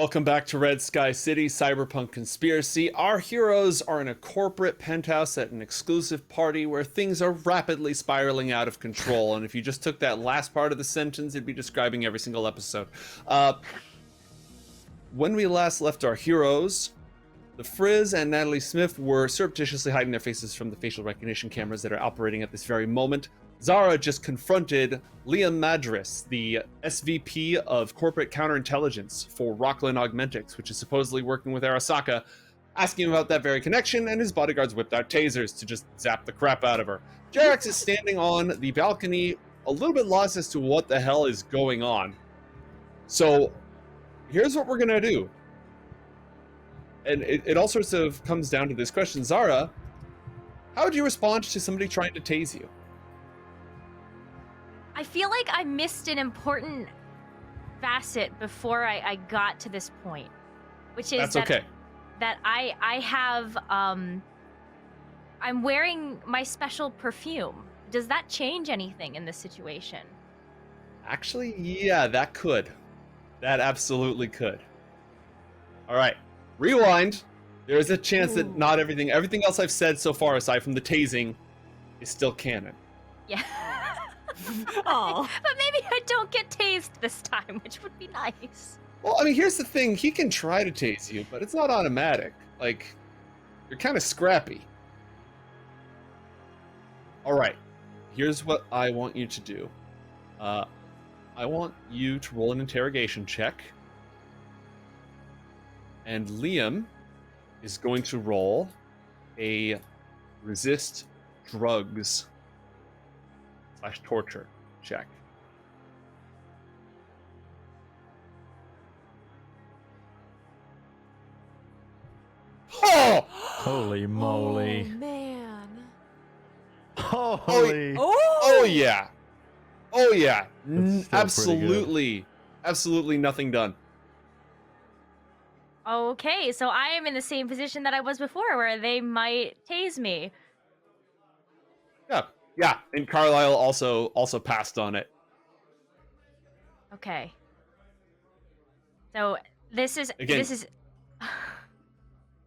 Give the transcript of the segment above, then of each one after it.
Welcome back to Red Sky City, Cyberpunk Conspiracy. Our heroes are in a corporate penthouse at an exclusive party where things are rapidly spiraling out of control. And if you just took that last part of the sentence, it'd be describing every single episode. When we last left our heroes, the Frizz and Natalie Smith were surreptitiously hiding their faces from the facial recognition cameras that are operating at this very moment. Zara just confronted Liam Madris, the SVP of Corporate Counterintelligence for Rocklin Augmentics, which is supposedly working with Arasaka, asking about that very connection, and his bodyguards whipped out tasers to just zap the crap out of her. Jarex is standing on the balcony, a little bit lost as to what the hell is going on. So, here's what we're gonna do. And it all sorts of comes down to this question. Zara, how would you respond to somebody trying to tase you? I feel like I missed an important facet before I got to this point, which is that I have I'm wearing my special perfume. Does that change anything in this situation? Actually, yeah, that could. That absolutely could. All right, rewind. There is a chance that not everything else I've said so far, aside from the tasing, is still canon. Yeah. Oh. But maybe I don't get tased this time, which would be nice. Well, I mean, here's the thing. He can try to tase you, but it's not automatic. Like, you're kind of scrappy. All right. Here's what I want you to do. I want you to roll an interrogation check. And Liam is going to roll a resist drugs / torture check. Oh! Holy moly. Oh, man. Holy. Oh yeah. Oh yeah. Absolutely nothing done. Okay, so I am in the same position that I was before, where they might tase me. Yeah, and Carlisle also passed on it. Okay. So this is Again,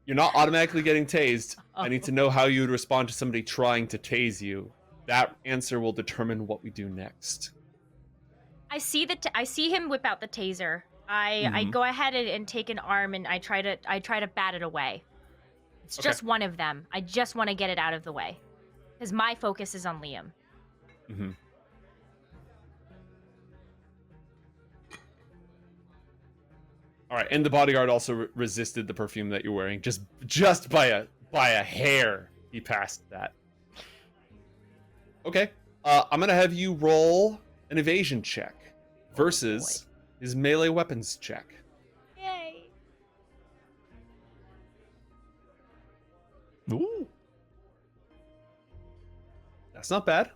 you're not automatically getting tased. I need to know how you would respond to somebody trying to tase you. That answer will determine what we do next. I see him whip out the taser. I go ahead and take an arm and I try to bat it away. It's just one of them. I just want to get it out of the way, because my focus is on Liam. Mm-hmm. All right, and the bodyguard also resisted the perfume that you're wearing, just by a hair. He passed that. Okay, I'm gonna have you roll an evasion check versus his melee weapons check. Yay! Ooh. That's not bad.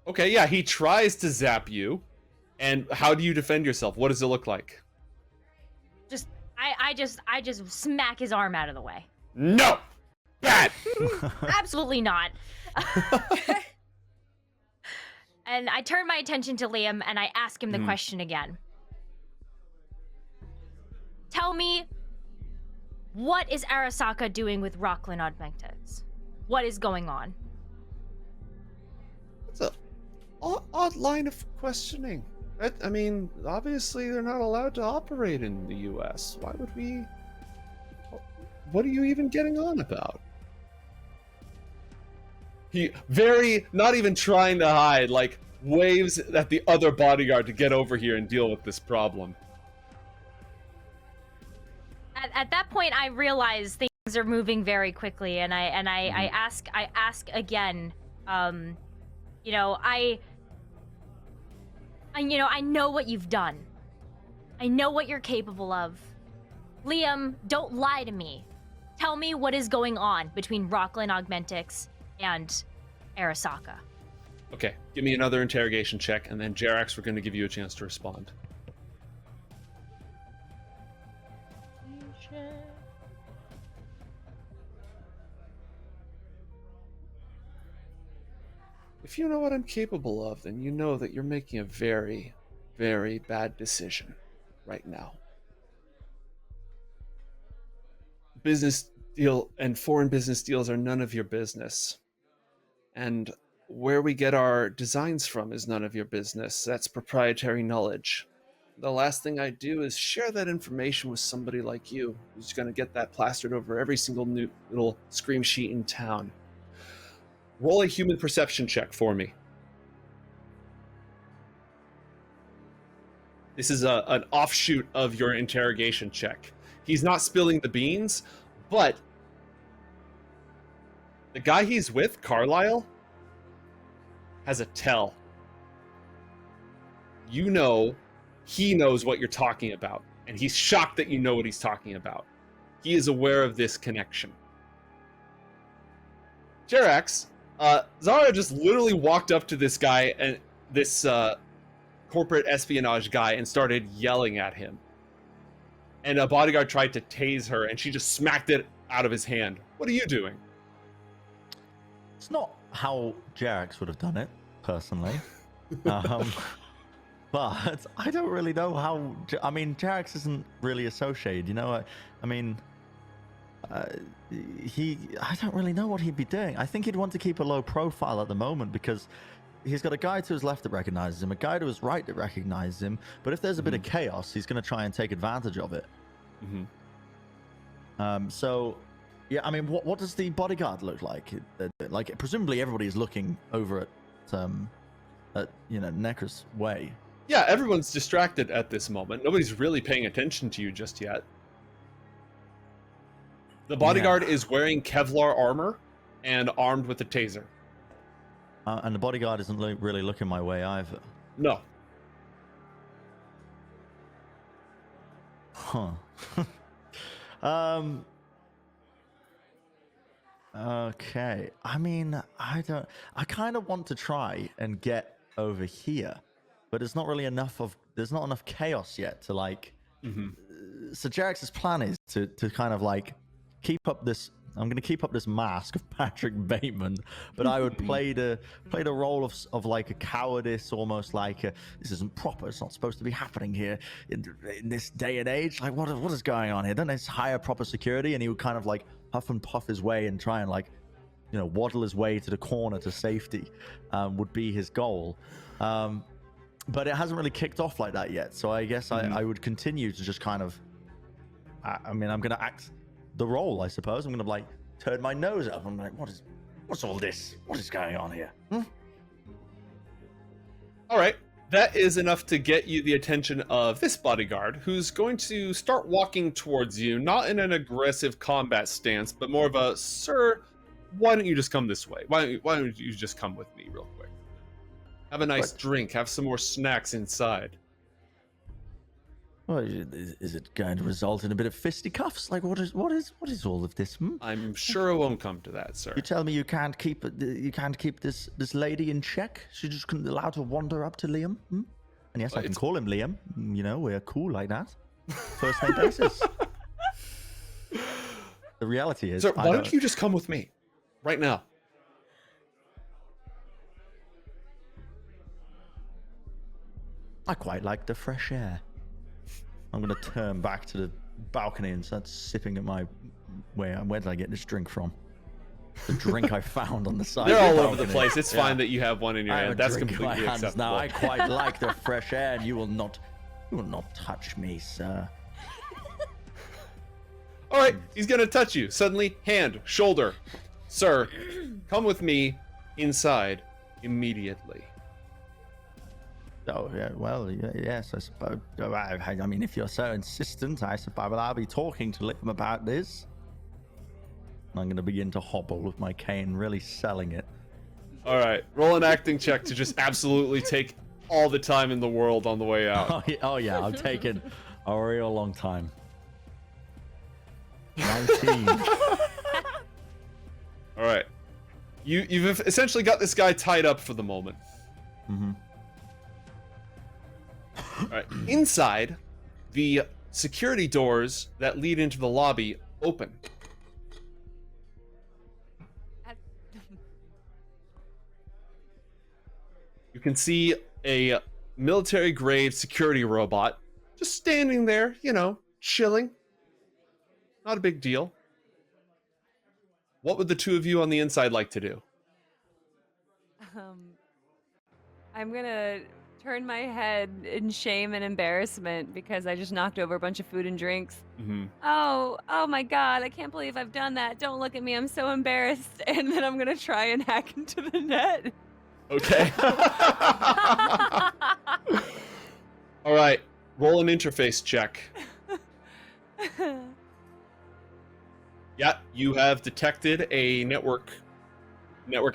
Okay, yeah, he tries to zap you. And how do you defend yourself? What does it look like? I just smack his arm out of the way. No! Bad! Absolutely not. And I turn my attention to Liam and I ask him the question again. Tell me, what is Arasaka doing with Rocklin Augmentics? What is going on? It's an odd line of questioning. I mean, obviously they're not allowed to operate in the US. Why would we... What are you even getting on about? He not even trying to hide, like, waves at the other bodyguard to get over here and deal with this problem. At that point, I realize things are moving very quickly, and I ask again. I know what you've done. I know what you're capable of. Liam, don't lie to me. Tell me what is going on between Rocklin Augmentics and Arasaka. Okay, give me another interrogation check, and then Jerax, we're going to give you a chance to respond. if you know what I'm capable of, then you know that you're making a very, very bad decision right now. Business deal and foreign business deals are none of your business. And where we get our designs from is none of your business. That's proprietary knowledge. The last thing I do is share that information with somebody like you, who's going to get that plastered over every single new little scream sheet in town. Roll a human perception check for me. This is an offshoot of your interrogation check. He's not spilling the beans, but the guy he's with, Carlisle, has a tell. You know he knows what you're talking about, and he's shocked that you know what he's talking about. He is aware of this connection. Jerax, Zara just literally walked up to this guy, and this corporate espionage guy, and started yelling at him. And a bodyguard tried to tase her, and she just smacked it out of his hand. What are you doing? It's not how Jerax would have done it, personally. But I don't really know how... I mean, Jerax isn't really associated, you know? I don't really know what he'd be doing. I think he'd want to keep a low profile at the moment because he's got a guy to his left that recognizes him, a guy to his right that recognizes him. But if there's a bit of chaos, he's going to try and take advantage of it. So, yeah, I mean, what does the bodyguard look like? Like, presumably everybody is looking over at Necros Way. Yeah, everyone's distracted at this moment. Nobody's really paying attention to you just yet. The bodyguard is wearing Kevlar armor and armed with a taser. And the bodyguard isn't really looking my way either. No. Huh. Okay. I mean, I kind of want to try and get over here, but there's not enough chaos yet to like. So Jerax's plan is to kind of like keep up this. I'm going to keep up this mask of Patrick Bateman, but I would play the role of like a cowardice, almost like this isn't proper. It's not supposed to be happening here in this day and age. Like what is going on here? Don't they hire proper security? And he would kind of like huff and puff his way and try and like, waddle his way to the corner to safety, would be his goal. But it hasn't really kicked off like that yet. So I guess I would continue to just kind of, I'm going to act the role, I suppose. I'm going to like turn my nose up. I'm like, what's all this? What is going on here? All right. That is enough to get you the attention of this bodyguard, who's going to start walking towards you, not in an aggressive combat stance, but more of a, sir, why don't you just come this way? Why don't you just come with me real quick? Have a nice drink. Have some more snacks inside. Well, is it going to result in a bit of fisticuffs? Like, what is all of this? I'm sure it won't come to that, sir. You tell me you can't keep this lady in check? She's just allowed to wander up to Liam? And yes, I can call him Liam. We're cool like that. First name basis. The reality is, sir, why don't you just come with me right now? I quite like the fresh air. I'm going to turn back to the balcony and start sipping at my... Where did I get this drink from? The drink I found on the side. They're all over the place. It's fine that you have one in your hand. That's completely acceptable. Now I quite like the fresh air, and you will not touch me, sir. All right, he's going to touch you. Suddenly, hand, shoulder. Sir, come with me inside immediately. Oh, yeah, well, yes, I suppose. I mean, if you're so insistent, I suppose I'll be talking to Liam about this. I'm going to begin to hobble with my cane, really selling it. All right, roll an acting check to just absolutely take all the time in the world on the way out. Oh yeah, I'm taking a real long time. 19. All right. You've essentially got this guy tied up for the moment. All right. Inside, the security doors that lead into the lobby open. can see a military-grade security robot just standing there, chilling. Not a big deal. What would the two of you on the inside like to do? I'm gonna turn my head in shame and embarrassment because I just knocked over a bunch of food and drinks. Mm-hmm. Oh my God, I can't believe I've done that. Don't look at me, I'm so embarrassed. And then I'm gonna try and hack into the net. Okay. All right. Roll an interface check. Yeah, you have detected a network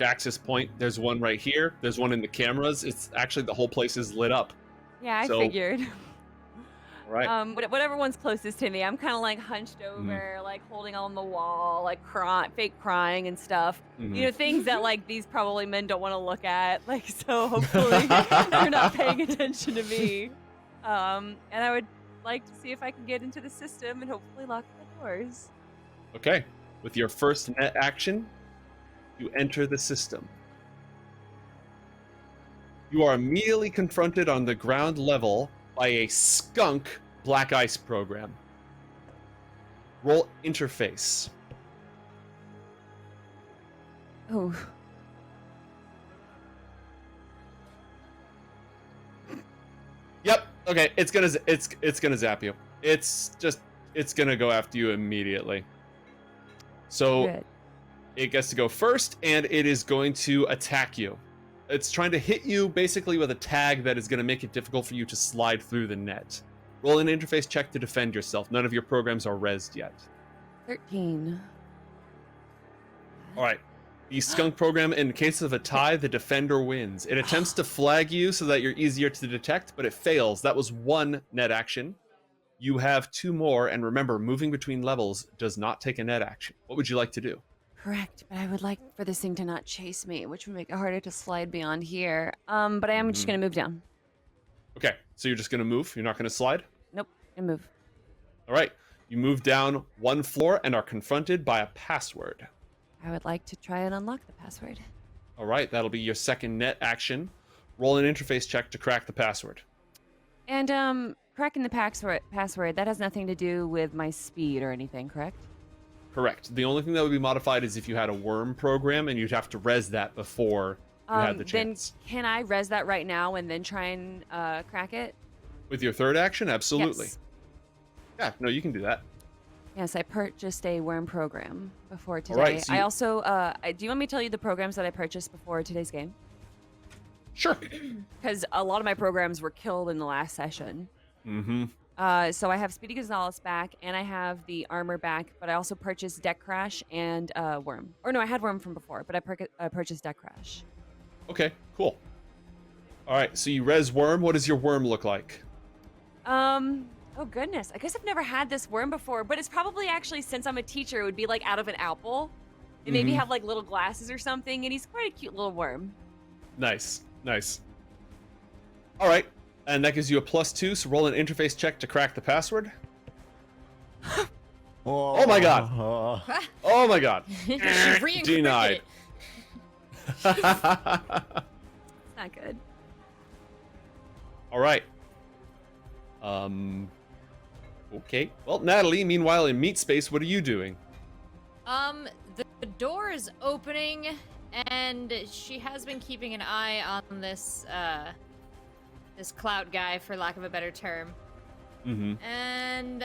access point. There's one right here. There's one in the cameras. It's actually the whole place is lit up. Yeah, I figured. All right. Whatever one's closest to me, I'm kind of like hunched over, like holding on the wall, like fake crying and stuff. Mhm. Things that like these probably men don't want to look at. Like, so hopefully they're not paying attention to me. And I would like to see if I can get into the system and hopefully lock the doors. Okay. With your first net action, you enter the system. You are immediately confronted on the ground level by a skunk black ice program. Roll interface. Oh. Yep. Okay. It's gonna zap you. It's gonna go after you immediately. So Good. it gets to go first, and it is going to attack you. It's trying to hit you basically with a tag that is going to make it difficult for you to slide through the net. Roll an interface check to defend yourself. None of your programs are rezzed yet. 13. All right. The skunk program, in case of a tie, the defender wins. It attempts to flag you so that you're easier to detect, but it fails. That was one net action. You have two more, and remember, moving between levels does not take a net action. What would you like to do? Correct, but I would like for this thing to not chase me, which would make it harder to slide beyond here. But I am just gonna move down. Okay, so you're just going to move? You're not going to slide? Nope, and move. All right. You move down one floor and are confronted by a password. I would like to try and unlock the password. All right, that'll be your second net action. Roll an interface check to crack the password. And cracking the password, that has nothing to do with my speed or anything, correct? Correct. The only thing that would be modified is if you had a worm program, and you'd have to res that before you had the chance. Then can I res that right now and then try and crack it? With your third action? Absolutely. Yes. Yeah, no, you can do that. Yes, I purchased a worm program before today. All right, so I also, do you want me to tell you the programs that I purchased before today's game? Sure. Because a lot of my programs were killed in the last session. Mm-hmm. So I have Speedy Gonzalez back, and I have the armor back, but I also purchased Deck Crash and Worm. Or no, I had Worm from before, but I purchased Deck Crash. Okay, cool. All right, so you res worm. What does your worm look like? Oh goodness. I guess I've never had this worm before, but it's probably actually, since I'm a teacher, it would be like out of an apple. And maybe have like little glasses or something, and he's quite a cute little worm. Nice, nice. All right, and that gives you a +2, so roll an interface check to crack the password. Oh my god. Oh my god. Denied. It's not good. All right. Okay. Well, Natalie, meanwhile in Meat Space, what are you doing? The door is opening, and she has been keeping an eye on this this clout guy, for lack of a better term. Mm-hmm. And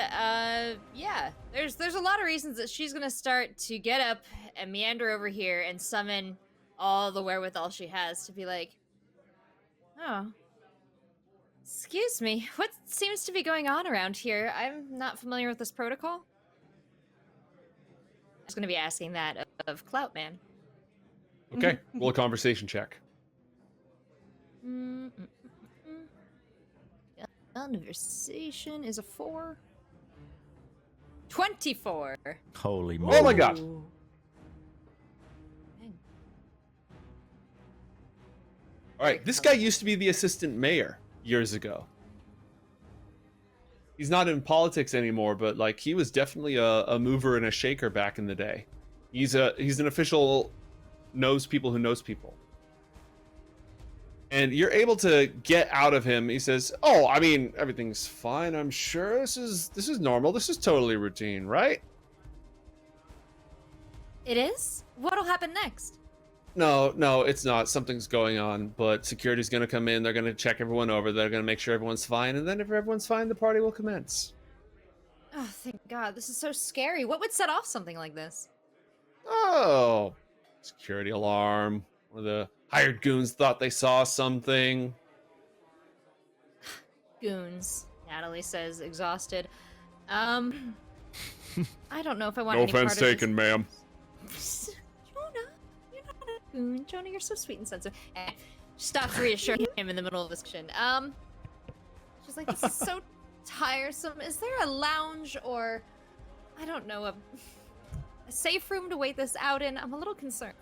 yeah, there's a lot of reasons that she's gonna start to get up and meander over here and summon all the wherewithal she has to be like, oh, excuse me, what seems to be going on around here? I'm not familiar with this protocol. I was gonna be asking that of Clout Man. Okay. Roll a conversation check. Conversation is a 4. 24. Holy moly. Oh my god. Ooh. All right. This guy used to be the assistant mayor years ago. He's not in politics anymore, but like he was definitely a mover and a shaker back in the day. He's an official knows people who knows people. And you're able to get out of him. He says, "Oh, I mean, everything's fine. I'm sure this is normal. This is totally routine, right?" It is? What'll happen next? No, it's not. Something's going on, but security's gonna come in. They're gonna check everyone over. They're gonna make sure everyone's fine, and then if everyone's fine, the party will commence. Oh, thank God. This is so scary. What would set off something like this? Oh, security alarm. One of the hired goons thought they saw something. Goons, Natalie says, exhausted. I don't know if I want No any part offense of taken, ma'am. Jonah, you're not a goon. Jonah, you're so sweet and sensitive. Stops reassuring him in the middle of this discussion. She's like, this is so tiresome. Is there a lounge or, I don't know, a safe room to wait this out in? I'm a little concerned.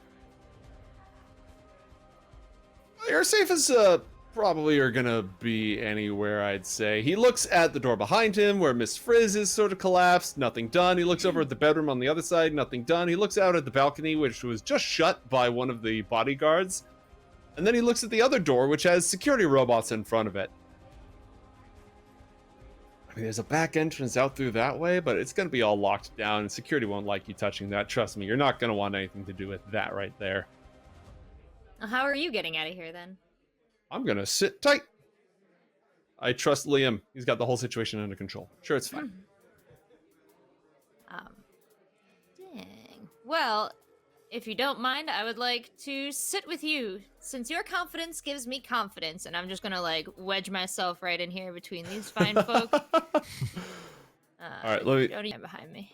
Your safest probably are gonna be anywhere, I'd say. He looks at the door behind him where Miss Frizz is sort of collapsed, nothing done. He looks over at the bedroom on the other side, nothing done. He looks out at the balcony, which was just shut by one of the bodyguards. And then he looks at the other door, which has security robots in front of it. I mean, there's a back entrance out through that way, but it's gonna be all locked down, and security won't like you touching that. Trust me, you're not gonna want anything to do with that right there. How are you getting out of here then? I'm gonna sit tight. I trust Liam. He's got the whole situation under control. Sure, it's fine. Dang. Well, if you don't mind, I would like to sit with you, since your confidence gives me confidence, and I'm just gonna like wedge myself right in here between these fine folk. All right, let me. Don't even behind me.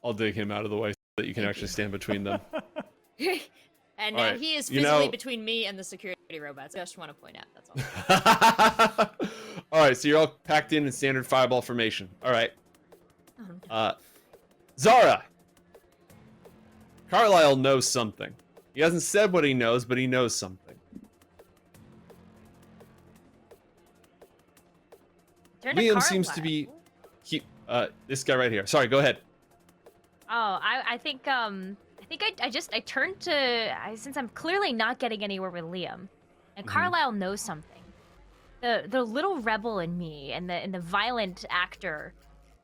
I'll dig him out of the way so that you can actually stand between them. And All now right, he is you physically know- between me and the security robots. I just want to point out, that's all. All right, so you're all packed in standard fireball formation. All right. Zara. Carlisle knows something. He hasn't said what he knows, but he knows something. Turn to Liam seems to Carlisle. be this guy right here. Sorry, go ahead. Oh, I think I turned to since I'm clearly not getting anywhere with Liam, and Carlisle knows something. The little rebel in me and the violent actor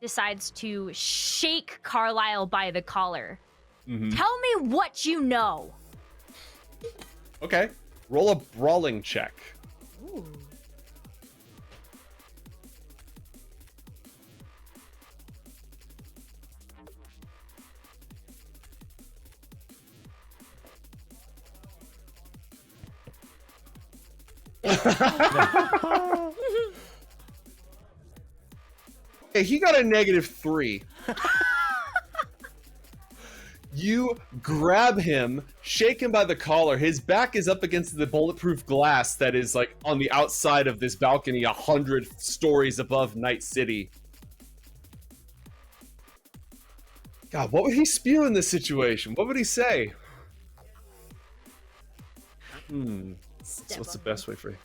decides to shake Carlisle by the collar. Tell me what you know. Okay. Roll a brawling check. Ooh. Okay, he got a -3. You grab him, shake him by the collar. His back is up against the bulletproof glass that is like on the outside of this balcony 100 stories above Night City. God, what would he spew in this situation? What would he say? So what's the best way for you?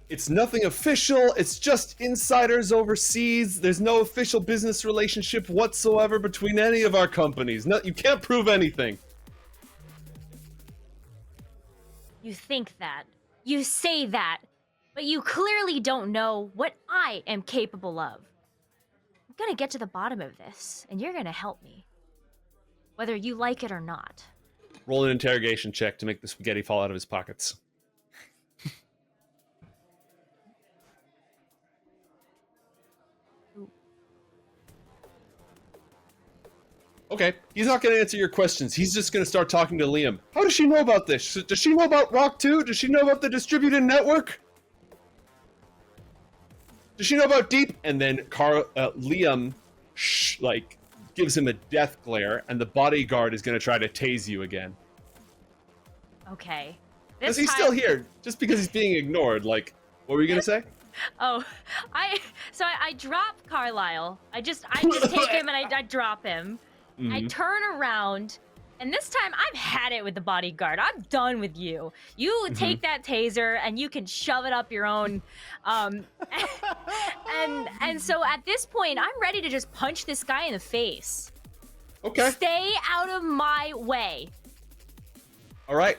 It's nothing official. It's just insiders overseas. There's no official business relationship whatsoever between any of our companies. No, you can't prove anything. You think that. You say that. But you clearly don't know what I am capable of. I'm gonna get to the bottom of this, and you're gonna help me. Whether you like it or not. Roll an interrogation check to make the spaghetti fall out of his pockets. Okay, he's not going to answer your questions. He's just going to start talking to Liam. How does she know about this? Does she know about Rock 2? Does she know about the distributed network? Does she know about Deep? And then Liam gives him a death glare, and the bodyguard is going to try to tase you again. Okay. Because he's still here, just because he's being ignored. Like, what were you going to say? Oh, I drop Carlisle. I just take him and I drop him. I turn around, and this time I've had it with the bodyguard. I'm done with you. You take that taser and you can shove it up your own. And so at this point, I'm ready to just punch this guy in the face. Okay. Stay out of my way. All right.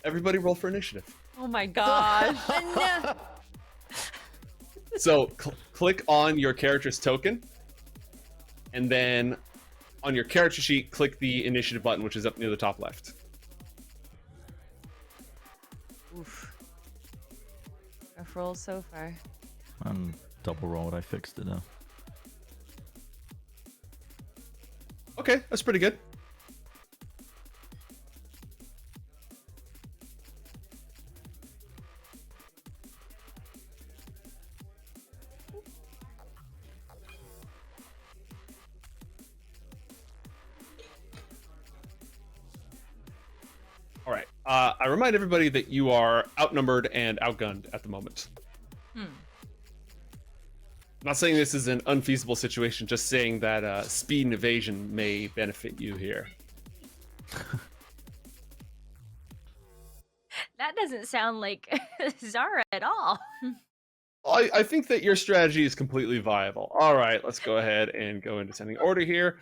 Everybody roll for initiative. Oh my gosh. No. So click on your character's token, and then on your character sheet, click the initiative button, which is up near the top left. Oof. Rough rolls so far. And double rolled, I fixed it now. Okay, that's pretty good. All right. I remind everybody that you are outnumbered and outgunned at the moment. I'm not saying this is an unfeasible situation, just saying that speed and evasion may benefit you here. That doesn't sound like Zara at all. I think that your strategy is completely viable. All right, let's go ahead and go into descending order here.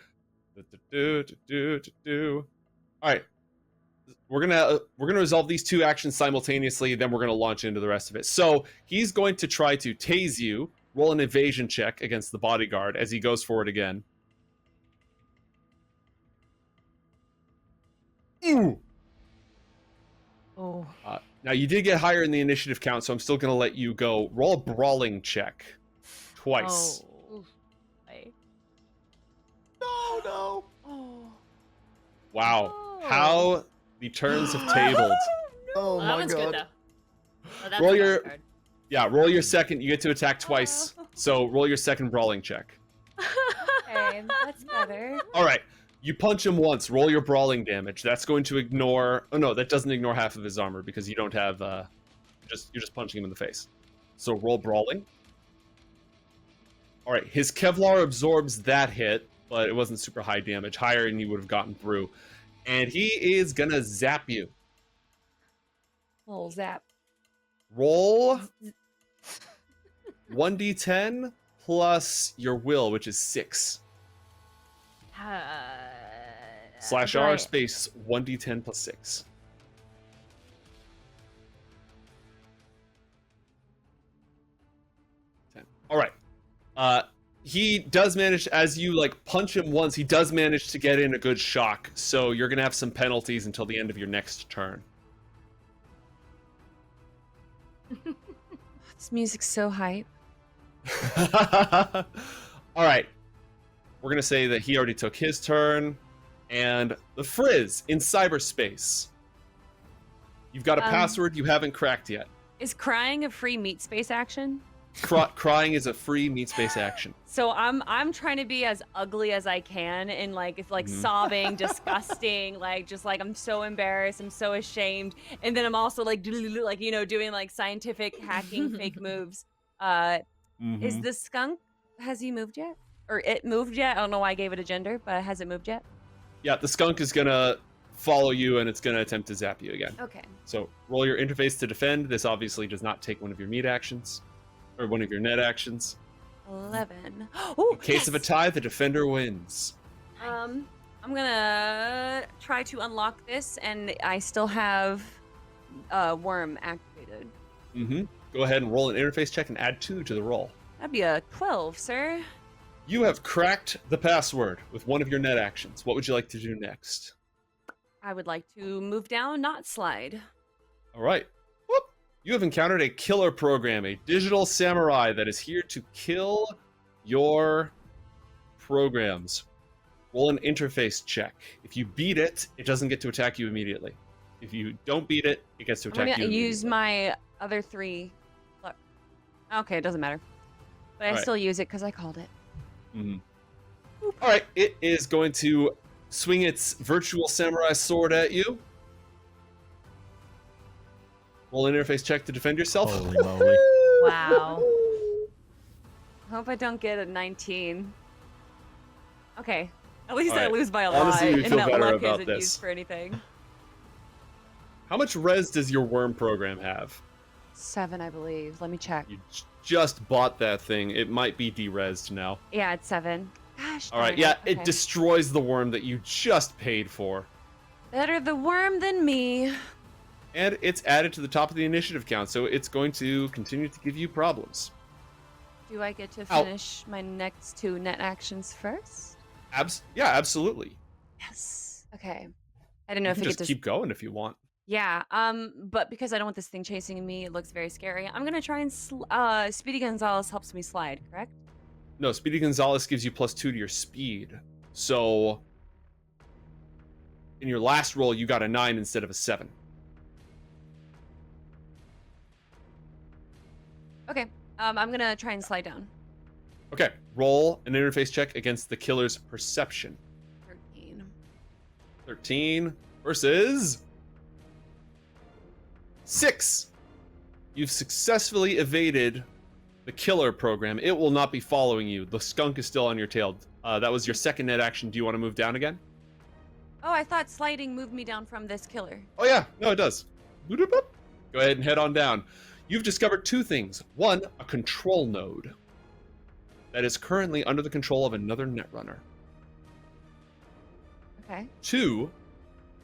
All right. We're gonna resolve these two actions simultaneously, then we're gonna launch into the rest of it. So he's going to try to tase you. Roll an evasion check against the bodyguard as he goes forward again. Ooh. Oh. Now you did get higher in the initiative count, so I'm still gonna let you go. Roll a brawling check twice. Oh. Okay. No. Oh. Wow, Oh. how the turns have tabled. Oh Well, that my one's good, god. though. Oh, that's Roll the your- best card. Yeah, roll your second. You get to attack twice, so roll your second brawling check. Okay, that's better. All right, you punch him once. Roll your brawling damage. That's going to ignore. Oh no, that doesn't ignore half of his armor because you don't have. You're just punching him in the face. So roll brawling. All right, his Kevlar absorbs that hit, but it wasn't super high damage. Higher than you would have gotten through, and he is gonna zap you. Little zap. Roll 1d10 plus your will, which is 6. Slash R right. space 1d10 plus 6. All right. He does manage, as you like punch him once, he does manage to get in a good shock. So you're gonna have some penalties until the end of your next turn. This music's so hype. All right. We're going to say that he already took his turn. And the Frizz in cyberspace. You've got a password you haven't cracked yet. Is crying a free meat space action? Crying is a free meat space action. So I'm trying to be as ugly as I can, and like it's like sobbing, disgusting, like just like I'm so embarrassed, I'm so ashamed, and then I'm also like doing like scientific hacking fake moves. Is the skunk, has he moved yet, or it moved yet? I don't know why I gave it a gender, but has it moved yet? Yeah, the skunk is gonna follow you and it's gonna attempt to zap you again. Okay. So roll your interface to defend. This obviously does not take one of your meat actions or one of your net actions. 11. Oh, In case of a tie, the defender wins. I'm gonna try to unlock this, and I still have worm activated. Go ahead and roll an interface check and add 2 to the roll. That'd be a 12, sir. You have cracked the password with one of your net actions. What would you like to do next? I would like to move down, not slide. All right. Whoop. You have encountered a killer program, a digital samurai that is here to kill your programs. Roll an interface check. If you beat it, it doesn't get to attack you immediately. If you don't beat it, it gets to I'm attack you gonna immediately. use my other 3. Look. Okay, it doesn't matter. But I All right. still use it because I called it. All right, it is going to swing its virtual samurai sword at you. Roll an interface check to defend yourself. Holy moly. Wow. Hope I don't get a 19. Okay. At least All I right. lose by a Honestly, lot, we and feel that better luck about isn't this. used for anything. How much res does your worm program have? 7, I believe. Let me check. You just bought that thing. It might be de-resed now. Yeah, it's 7. Gosh. All right, darn yeah, Okay. it destroys the worm that you just paid for. Better the worm than me. And it's added to the top of the initiative count, so it's going to continue to give you problems. Do I get to Ow. finish my next 2 net actions first? Yeah, absolutely. Yes. Okay. I didn't know You if can I just get to. keep going if you want. Yeah. But because I don't want this thing chasing me, it looks very scary. I'm gonna try and Speedy Gonzalez helps me slide. Correct? No, Speedy Gonzalez gives you +2 to your speed. So in your last roll, you got a 9 instead of a 7. Okay. I'm gonna try and slide down. Okay, roll an interface check against the killer's perception. 13. 13 versus 6. You've successfully evaded the killer program. It will not be following you. The skunk is still on your tail. That was your second net action. Do you want to move down again? Oh, I thought sliding moved me down from this killer. Oh yeah, no, it does. Boop, boop, boop. Go ahead and head on down. You've discovered 2 things. 1, a control node that is currently under the control of another netrunner. Okay. 2,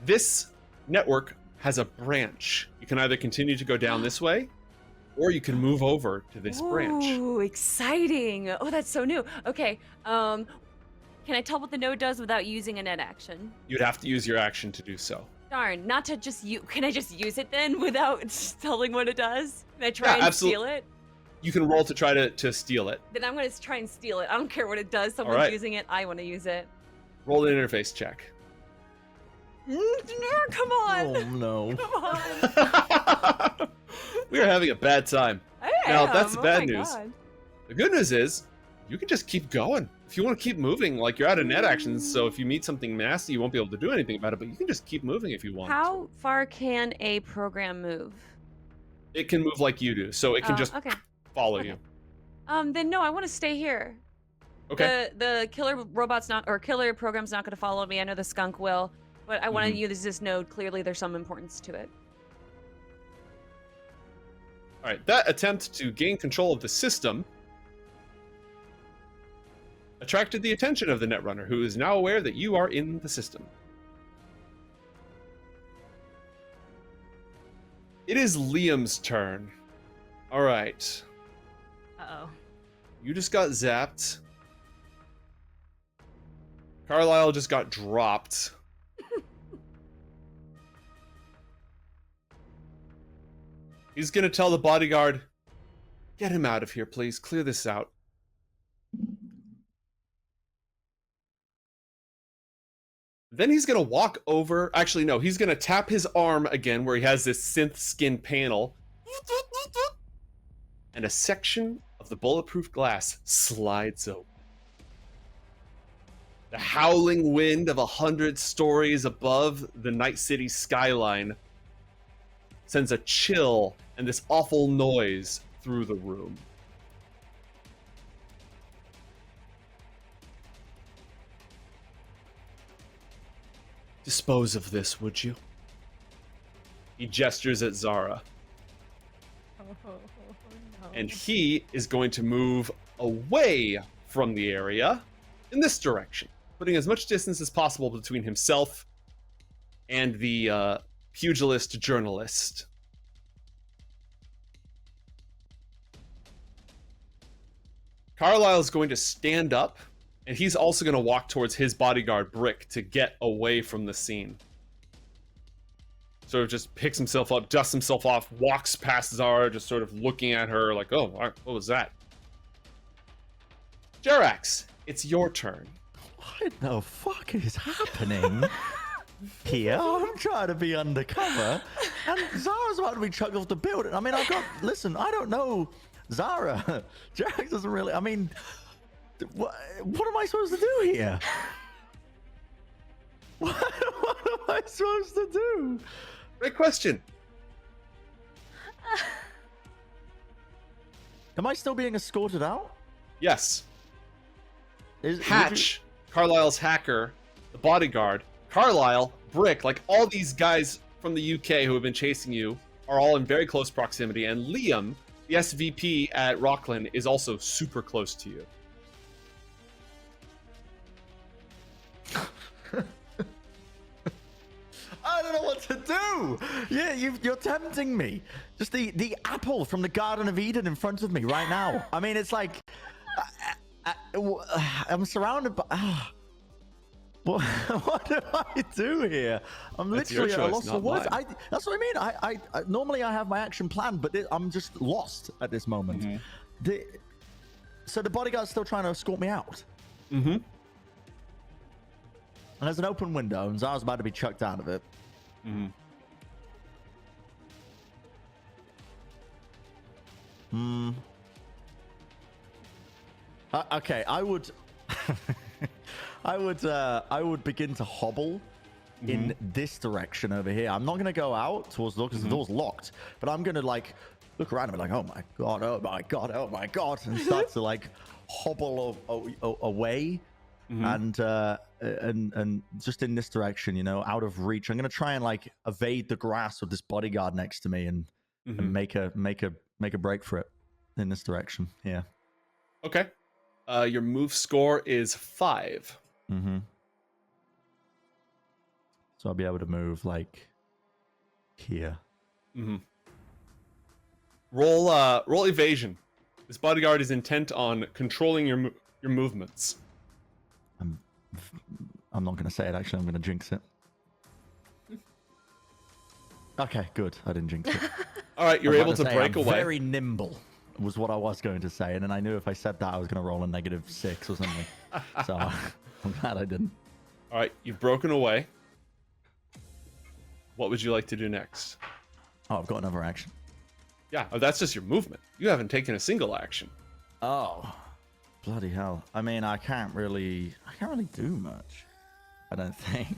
this network has a branch. You can either continue to go down this way, or you can move over to this branch. Ooh, exciting! Oh, that's so new. Okay. Can I tell what the node does without using a net action? You'd have to use your action to do so. Darn, not to just use. Can I just use it then without just telling what it does? Can I try Yeah, and steal it? You can roll to try to steal it. Then I'm gonna try and steal it. I don't care what it does. Someone's right. using it. I want to use it. Roll an interface check. Come on! Oh no. Come on! We are having a bad time. Now, that's the Oh bad my news. God. The good news is, you can just keep going. If you want to keep moving, like you're out of net actions, so if you meet something nasty, you won't be able to do anything about it, but you can just keep moving if you want. How far can a program move? It can move like you do, so it can just Okay. follow Okay. you. Then no, I want to stay here. Okay. The killer robot's not, or killer program's not going to follow me. I know the skunk will, but I want to Mhm. use this node. Clearly, there's some importance to it. All right. That attempt to gain control of the system attracted the attention of the netrunner, who is now aware that you are in the system. It is Liam's turn. All right. Uh-oh. You just got zapped. Carlisle just got dropped. He's gonna tell the bodyguard, "Get him out of here, please. Clear this out." Then he's gonna walk over. Actually, no, he's gonna tap his arm again where he has this synth skin panel. And a section of the bulletproof glass slides open. The howling wind of 100 stories above the Night City skyline sends a chill and this awful noise through the room. Dispose of this, would you? He gestures at Zara. And he is going to move away from the area in this direction, putting as much distance as possible between himself and the pugilist journalist. Carlisle is going to stand up, and he's also going to walk towards his bodyguard, Brick, to get away from the scene. Sort of just picks himself up, dusts himself off, walks past Zara, just sort of looking at her like, oh, what was that? Jerax, it's your turn. What the fuck is happening here? I'm trying to be undercover, and Zara's about to be chucked off the building. I mean, listen, I don't know Zara. Jack doesn't really, I mean, what am I supposed to do here? What am I supposed to do? Great question. Am I still being escorted out? Yes. Would Hatch, Carlisle's hacker, the bodyguard, Carlisle, Brick, like all these guys from the UK who have been chasing you are all in very close proximity, and Liam, the SVP at Rocklin, is also super close to you. I don't know what to do. Yeah, you're tempting me. Just the apple from the Garden of Eden in front of me right now. I mean, it's like I'm surrounded by. What do I do here? I'm literally at a loss for words. That's what I mean. I normally I have my action planned, but I'm just lost at this moment. Mm-hmm. So the bodyguard's still trying to escort me out. Mm-hmm. And there's an open window, and Zara's about to be chucked out of it. Mm-hmm. Okay, I would begin to hobble in this direction over here. I'm not going to go out towards the door because the door's locked, but I'm going to like look around and be like, oh my god, oh my god, oh my god, and start to like hobble away. And just in this direction, you know, out of reach. I'm gonna try and like evade the grasp of this bodyguard next to me and make a break for it in this direction. Yeah. Okay. Your move score is 5. So I'll be able to move like here. Roll evasion. This bodyguard is intent on controlling your movements. I'm not going to say it, actually. I'm going to jinx it. Okay, good. I didn't jinx it. All right, you're able to break away. Very nimble was what I was going to say. And then I knew if I said that, I was going to roll a -6 or something. So I'm glad I didn't. All right, you've broken away. What would you like to do next? Oh, I've got another action. Yeah, that's just your movement. You haven't taken a single action. Oh. Bloody hell. I mean, I can't really do much. I don't think.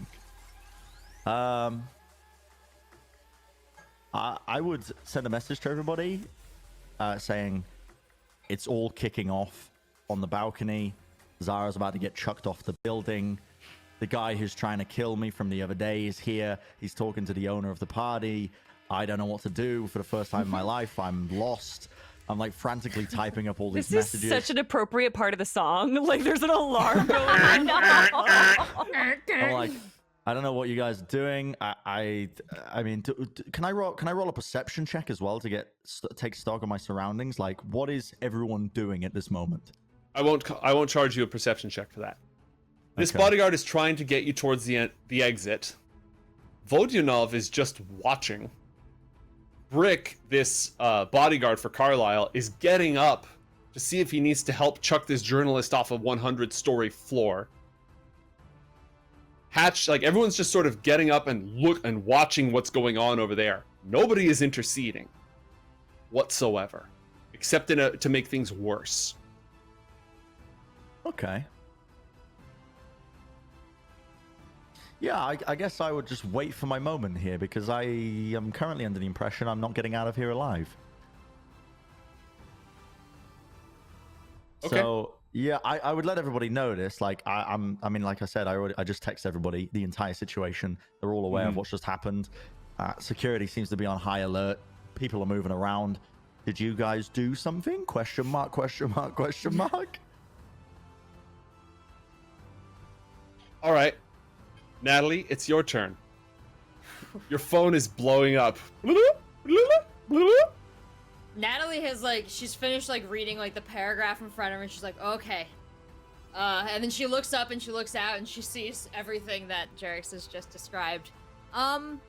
I would send a message to everybody saying it's all kicking off on the balcony. Zara's about to get chucked off the building. The guy who's trying to kill me from the other day is here. He's talking to the owner of the party. I don't know what to do. For the first time in my life, I'm lost. I'm like frantically typing up all these messages. This is such an appropriate part of the song. Like there's an alarm going on. I'm like, I don't know what you guys are doing. I mean, can I roll a perception check as well to take stock of my surroundings? Like, what is everyone doing at this moment? I won't charge you a perception check for that. This bodyguard is trying to get you towards the exit. Vodyunov is just watching. Brick, this bodyguard for Carlisle, is getting up to see if he needs to help chuck this journalist off a 100-story floor. Hatch, like everyone's just sort of getting up and watching what's going on over there. Nobody is interceding whatsoever, except to make things worse. Okay. Yeah, I guess I would just wait for my moment here because I am currently under the impression I'm not getting out of here alive. Okay. So yeah, I would let everybody know this. Like I mean, like I said, I just text everybody the entire situation. They're all aware of what's just happened. Security seems to be on high alert. People are moving around. Did you guys do something? Question mark, question mark, question mark. All right. Natalie, it's your turn. Your phone is blowing up. Natalie has she's finished reading the paragraph in front of her and she's like, okay. And then she looks up and she looks out and she sees everything that Jerix has just described. The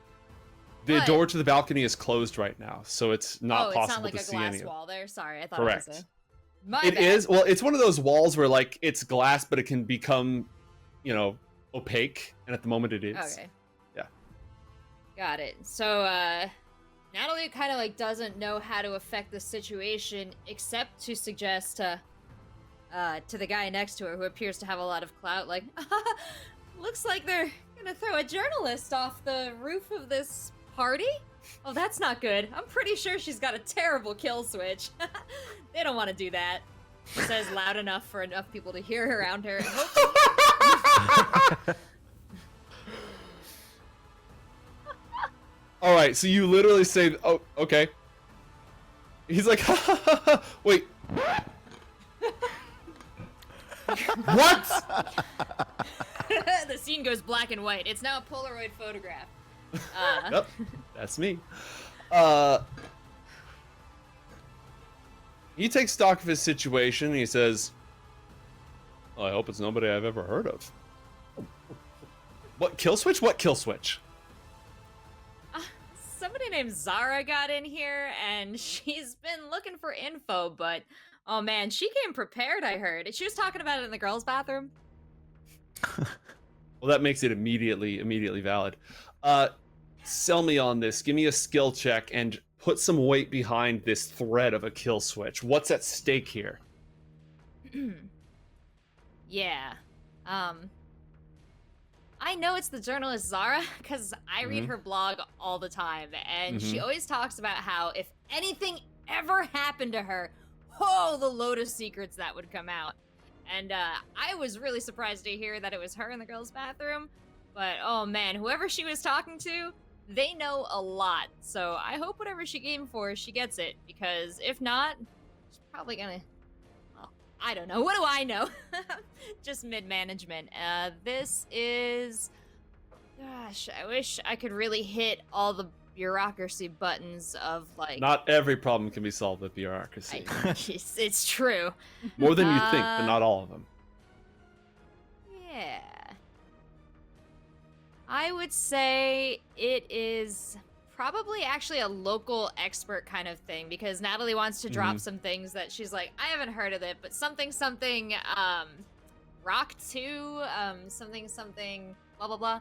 door to the balcony is closed right now, so it's not possible to see any. It's not like a glass wall there. Sorry, I thought Correct. it was It is. Well, it's one of those walls where it's glass, but it can become, opaque, and at the moment it is. Okay. Yeah. Got it. So, Natalie kind of doesn't know how to affect the situation except to suggest to the guy next to her who appears to have a lot of clout, looks like they're gonna throw a journalist off the roof of this party? Oh, that's not good. I'm pretty sure she's got a terrible kill switch. They don't want to do that. She says loud enough for enough people to hear around her. And All right, so you literally say, "Oh, okay." He's like, "Wait, what?" The scene goes black and white. It's now a Polaroid photograph. Yep, that's me. He takes stock of his situation and he says, "Oh, I hope it's nobody I've ever heard of." What kill switch? What kill switch? Somebody named Zara got in here, and she's been looking for info, but oh man, she came prepared, I heard. She was talking about it in the girls' bathroom. Well, that makes it immediately valid. Sell me on this. Give me a skill check and put some weight behind this thread of a kill switch. What's at stake here? Yeah. I know it's the journalist Zara, because I read her blog all the time, and she always talks about how if anything ever happened to her, oh, the load of secrets that would come out. And I was really surprised to hear that it was her in the girls' bathroom, but oh man, whoever she was talking to, they know a lot. So I hope whatever she came for, she gets it, because if not, she's probably gonna... I don't know. What do I know? Just mid-management. This is... Gosh, I wish I could really hit all the bureaucracy buttons of, like... Not every problem can be solved with bureaucracy. It's true. More than you think, but not all of them. Yeah. I would say it is... probably actually a local expert kind of thing, because Natalie wants to drop some things that she's like, I haven't heard of it, but something, Rock 2, something, blah, blah, blah.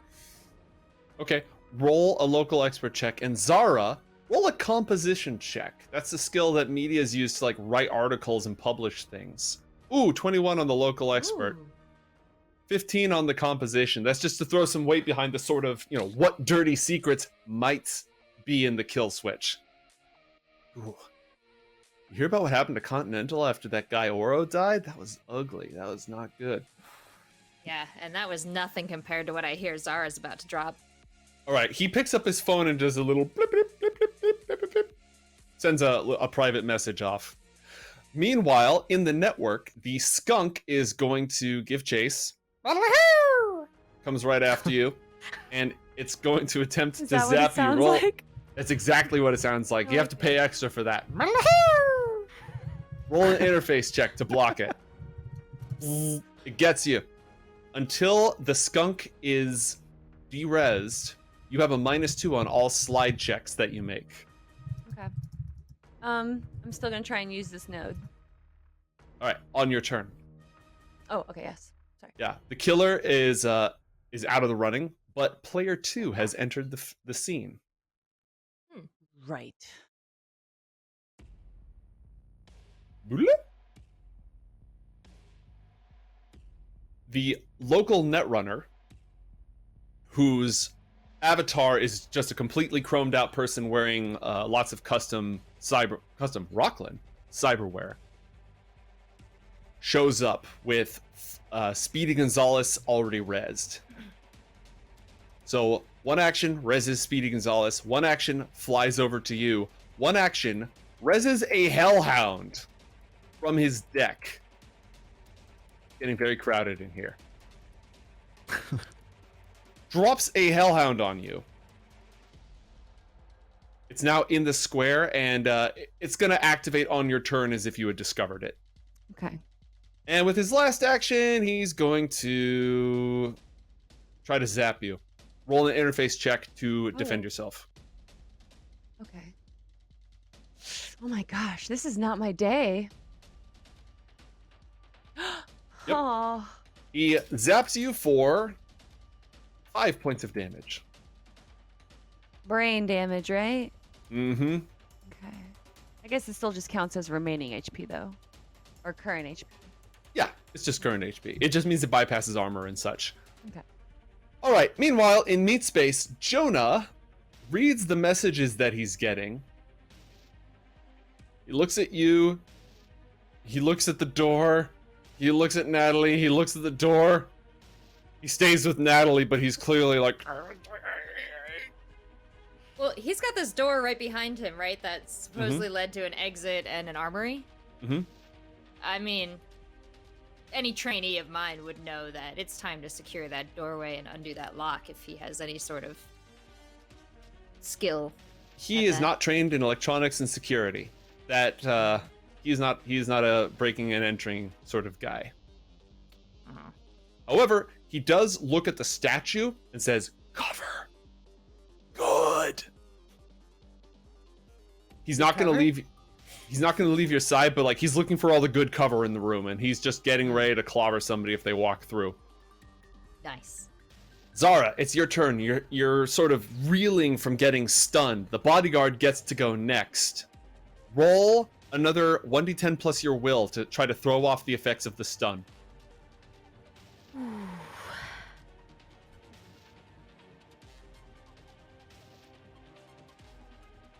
Okay, roll a local expert check, and Zara, roll a composition check. That's a skill that media's used to, like, write articles and publish things. Ooh, 21 on the local expert. Ooh. 15 on the composition. That's just to throw some weight behind the sort of, what dirty secrets might be in the kill switch. Ooh. You hear about what happened to Continental after that guy Oro died? That was ugly. That was not good. Yeah, and that was nothing compared to what I hear Zara's about to drop. All right, he picks up his phone and does a little blip, blip, blip, blip, blip, blip, blip, blip. Sends a private message off. Meanwhile, in the network, the skunk is going to give chase. Comes right after you, and it's going to attempt to zap you. Roll. Like? That's exactly what it sounds like. You have to pay extra for that. Roll an interface check to block it. It gets you. Until the skunk is derezzed, you have a -2 on all slide checks that you make. Okay. I'm still gonna try and use this node. All right, on your turn. Oh, okay, yes. Sorry. Yeah, the killer is out of the running, but player 2 has entered the scene. Right. The local netrunner, whose avatar is just a completely chromed out person wearing lots of custom Rocklin cyberware, shows up with Speedy Gonzalez already rezzed. So one action rezzes Speedy Gonzalez, one action flies over to you, one action rezzes a Hellhound from his deck. Getting very crowded in here. Drops a Hellhound on you. It's now in the square, and it's going to activate on your turn as if you had discovered it. Okay. And with his last action, he's going to try to zap you. Roll an interface check to defend yourself. Okay. Oh my gosh, this is not my day. Yep. Oh. He zaps you for 5 points of damage. Brain damage, right? Mm-hmm. Okay. I guess it still just counts as remaining HP though. Or current HP. Yeah, it's just current HP. It just means it bypasses armor and such. Okay. All right, meanwhile, in Meat Space, Jonah reads the messages that he's getting. He looks at you. He looks at the door. He looks at Natalie. He looks at the door. He stays with Natalie, but he's clearly like... Well, he's got this door right behind him, right? That supposedly led to an exit and an armory. Mm-hmm. I mean, any trainee of mine would know that it's time to secure that doorway and undo that lock if he has any sort of skill. He is not trained in electronics and security. That he's not a breaking and entering sort of guy. However, he does look at the statue and says, "Cover. Good." He's not going to leave. He's not going to leave your side, but like he's looking for all the good cover in the room, and he's just getting ready to clobber somebody if they walk through. Nice. Zara, it's your turn. You're sort of reeling from getting stunned. The bodyguard gets to go next. Roll another 1d10 plus your will to try to throw off the effects of the stun.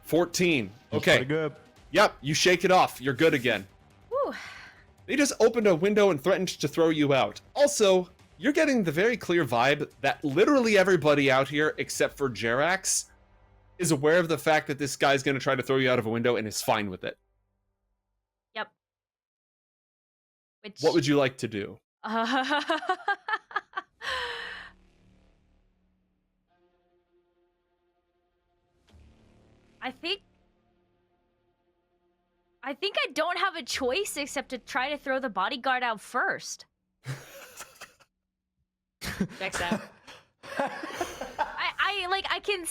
14. Okay. Pretty good. Yep, you shake it off. You're good again. Whew. They just opened a window and threatened to throw you out. Also, you're getting the very clear vibe that literally everybody out here, except for Jerax, is aware of the fact that this guy's going to try to throw you out of a window and is fine with it. Yep. What would you like to do? I think I don't have a choice except to try to throw the bodyguard out first. Checks out. I can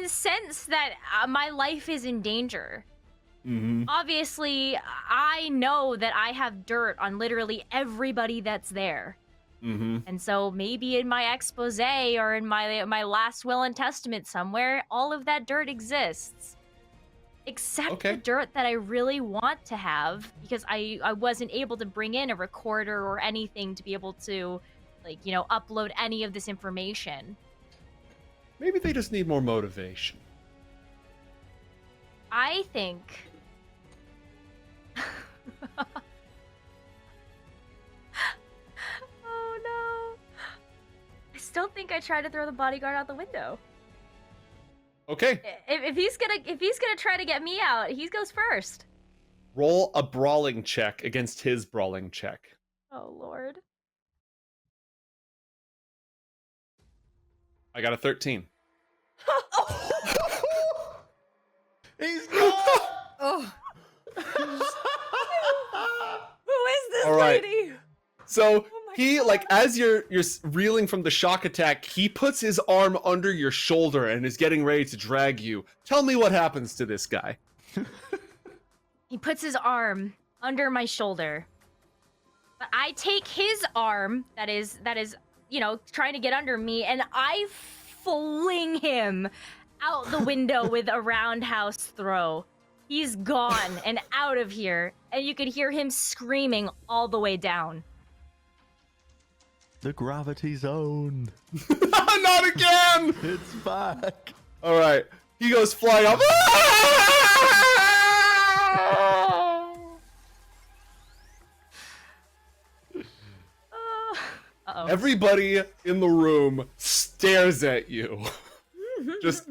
sense that my life is in danger. Mm-hmm. Obviously, I know that I have dirt on literally everybody that's there. Mm-hmm. And so maybe in my expose or in my last will and testament somewhere, all of that dirt exists. Except the dirt that I really want to have, because I wasn't able to bring in a recorder or anything to be able to, upload any of this information. Maybe they just need more motivation. I think... Oh no. I still think I tried to throw the bodyguard out the window. Okay. If he's gonna try to get me out, he goes first. Roll a brawling check against his brawling check. Oh Lord. I got a 13. He's gone! Oh. Who is this All right. lady? So Oh God. as you're reeling from the shock attack, he puts his arm under your shoulder and is getting ready to drag you. Tell me what happens to this guy. He puts his arm under my shoulder. But I take his arm that is, trying to get under me, and I fling him out the window with a roundhouse throw. He's gone and out of here, and you could hear him screaming all the way down. The gravity zone. Not again! It's back. All right. He goes flying up. Uh-oh. Everybody in the room stares at you. Just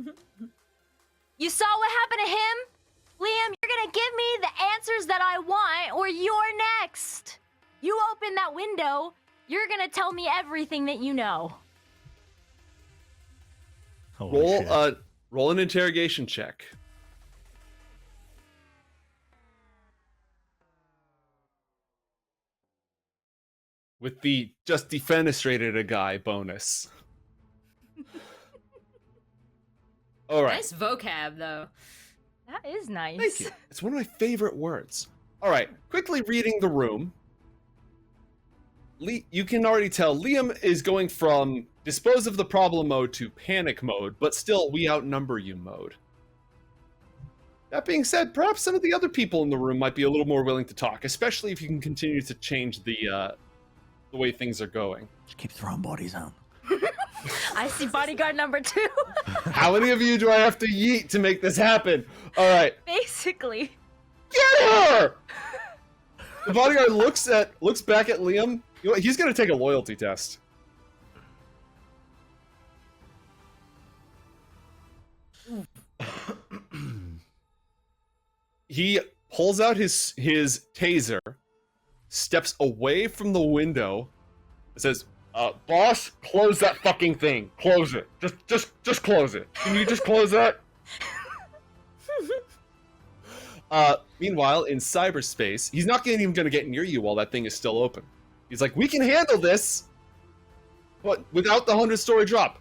You saw what happened to him? Liam, you're gonna give me the answers that I want, or you're next. You open that window, you're gonna tell me everything that you know. Holy shit. roll an interrogation check. With the just defenestrated a guy bonus. All right. Nice vocab, though. That is nice. Thank you. It's one of my favorite words. All right. Quickly reading the room. You can already tell Liam is going from dispose of the problem mode to panic mode, but still we outnumber you mode. That being said, perhaps some of the other people in the room might be a little more willing to talk, especially if you can continue to change the way things are going. Just keep throwing bodies out. I see bodyguard number 2. How many of you do I have to yeet to make this happen? All right. Basically. Get her! The bodyguard looks back at Liam. You know what? He's gonna take a loyalty test. He pulls out his taser, steps away from the window. It says, boss, close that fucking thing. Close it. Just close it. Can you just close that? Meanwhile, in cyberspace, he's not even going to get near you while that thing is still open. He's like, we can handle this, but without the 100-story drop.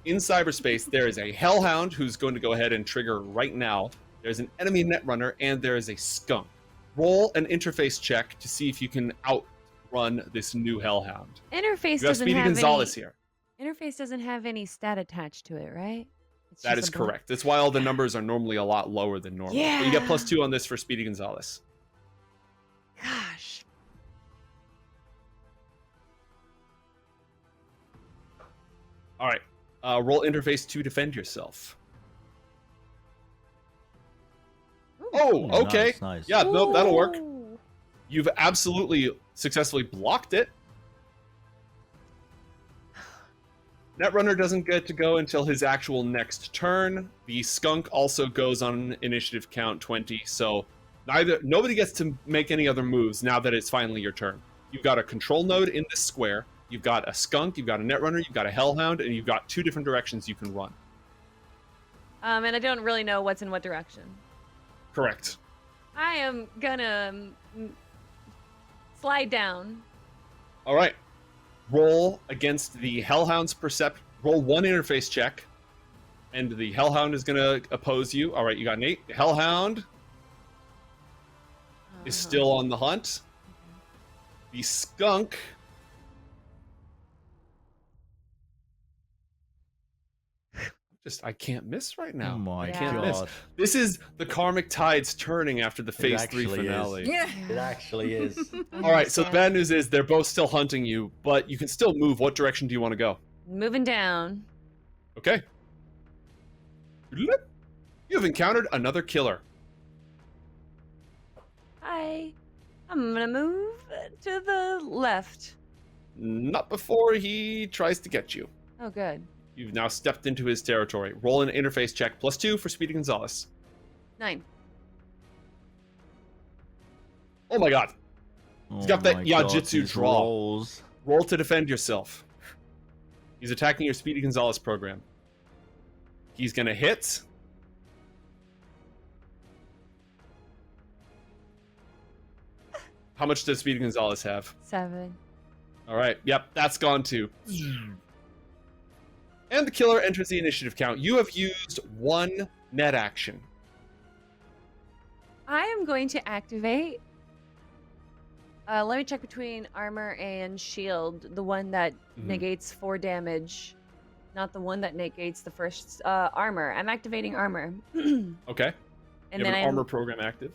In cyberspace, there is a hellhound who's going to go ahead and trigger right now. There's an enemy netrunner, and there is a skunk. Roll an interface check to see if you can outrun this new hellhound. Interface You have doesn't Speedy have Gonzalez any. here. Interface doesn't have any stat attached to it, right? It's That just is a blank- correct. That's why all the numbers are normally a lot lower than normal. But you get Yeah. +2 on this for Speedy Gonzalez. Gosh. All right. Roll interface to defend yourself. Oh, Oh, okay. nice. Yeah, nope, that'll work. Ooh. You've absolutely successfully blocked it. Netrunner doesn't get to go until his actual next turn. The skunk also goes on initiative count 20, so nobody gets to make any other moves now that it's finally your turn. You've got a control node in this square. You've got a skunk, you've got a netrunner, you've got a hellhound, and you've got 2 different directions you can run. And I don't really know what's in what direction. Correct. I am gonna slide down. All right. Roll against the hellhound's percept. Roll 1 interface check, and the hellhound is going to oppose you. All right, you got an 8. The hellhound is still on the hunt. The skunk I can't miss right now. Oh my I can't miss. god. This is the karmic tides turning after the phase 3 actually is. finale. Yeah. It actually is. All right, so the bad news is they're both still hunting you, but you can still move. What direction do you want to go? Moving down. Okay. You have encountered another killer. Hi. I'm gonna move to the left. Not before he tries to get you. Oh, good. You've now stepped into his territory. Roll an interface check. +2 for Speedy Gonzalez. 9. Oh my god. He's got that my God, Yajitsu these draw. rolls. Roll to defend yourself. He's attacking your Speedy Gonzalez program. He's gonna hit. How much does Speedy Gonzalez have? 7. All right. Yep, that's gone too. And the killer enters the initiative count. You have used 1 net action. I am going to activate. Let me check between armor and shield. The one that negates 4 damage, not the one that negates the first armor. I'm activating armor. Okay. And you then have an armor program active.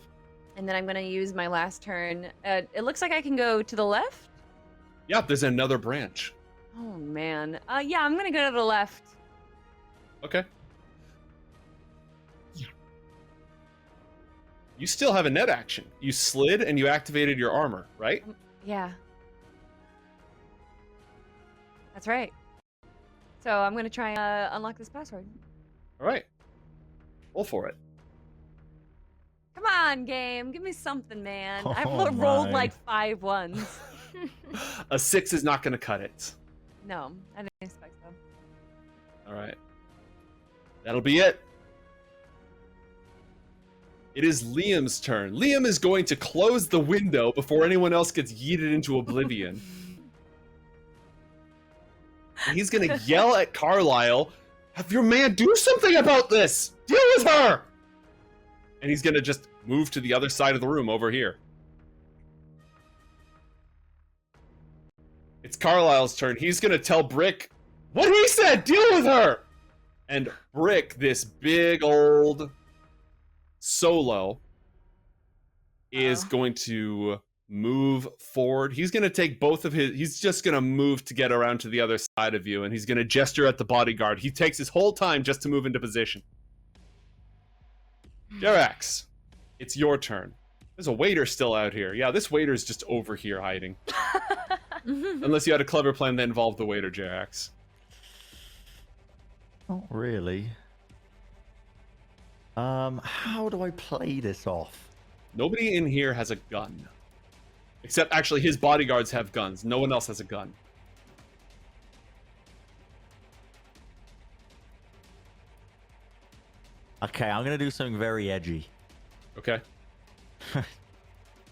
And then I'm going to use my last turn. It looks like I can go to the left. Yeah, there's another branch. Oh man. Yeah, I'm going to go to the left. Okay. You still have a net action. You slid and you activated your armor, right? Yeah. That's right. So I'm going to try and unlock this password. All right. Roll for it. Come on, game. Give me something, man. I've Oh, rolled my. like 5 ones. A 6 is not going to cut it. No, I didn't expect so. All right. That'll be it. It is Liam's turn. Liam is going to close the window before anyone else gets yeeted into oblivion. And he's going to yell at Carlisle, "Have your man do something about this! Deal with her!" And he's going to just move to the other side of the room over here. It's Carlisle's turn. He's going to tell Brick, "What he said! Deal with her!" And Brick, this big old solo, is going to move forward. He's going to take both of his... He's just going to move to get around to the other side of you, and he's going to gesture at the bodyguard. He takes his whole time just to move into position. Jerax, it's your turn. There's a waiter still out here. Yeah, this waiter's just over here hiding. Unless you had a clever plan that involved the waiter, Jerax. Not really. How do I play this off? Nobody in here has a gun. Except actually his bodyguards have guns. No one else has a gun. Okay, I'm gonna do something very edgy. Okay.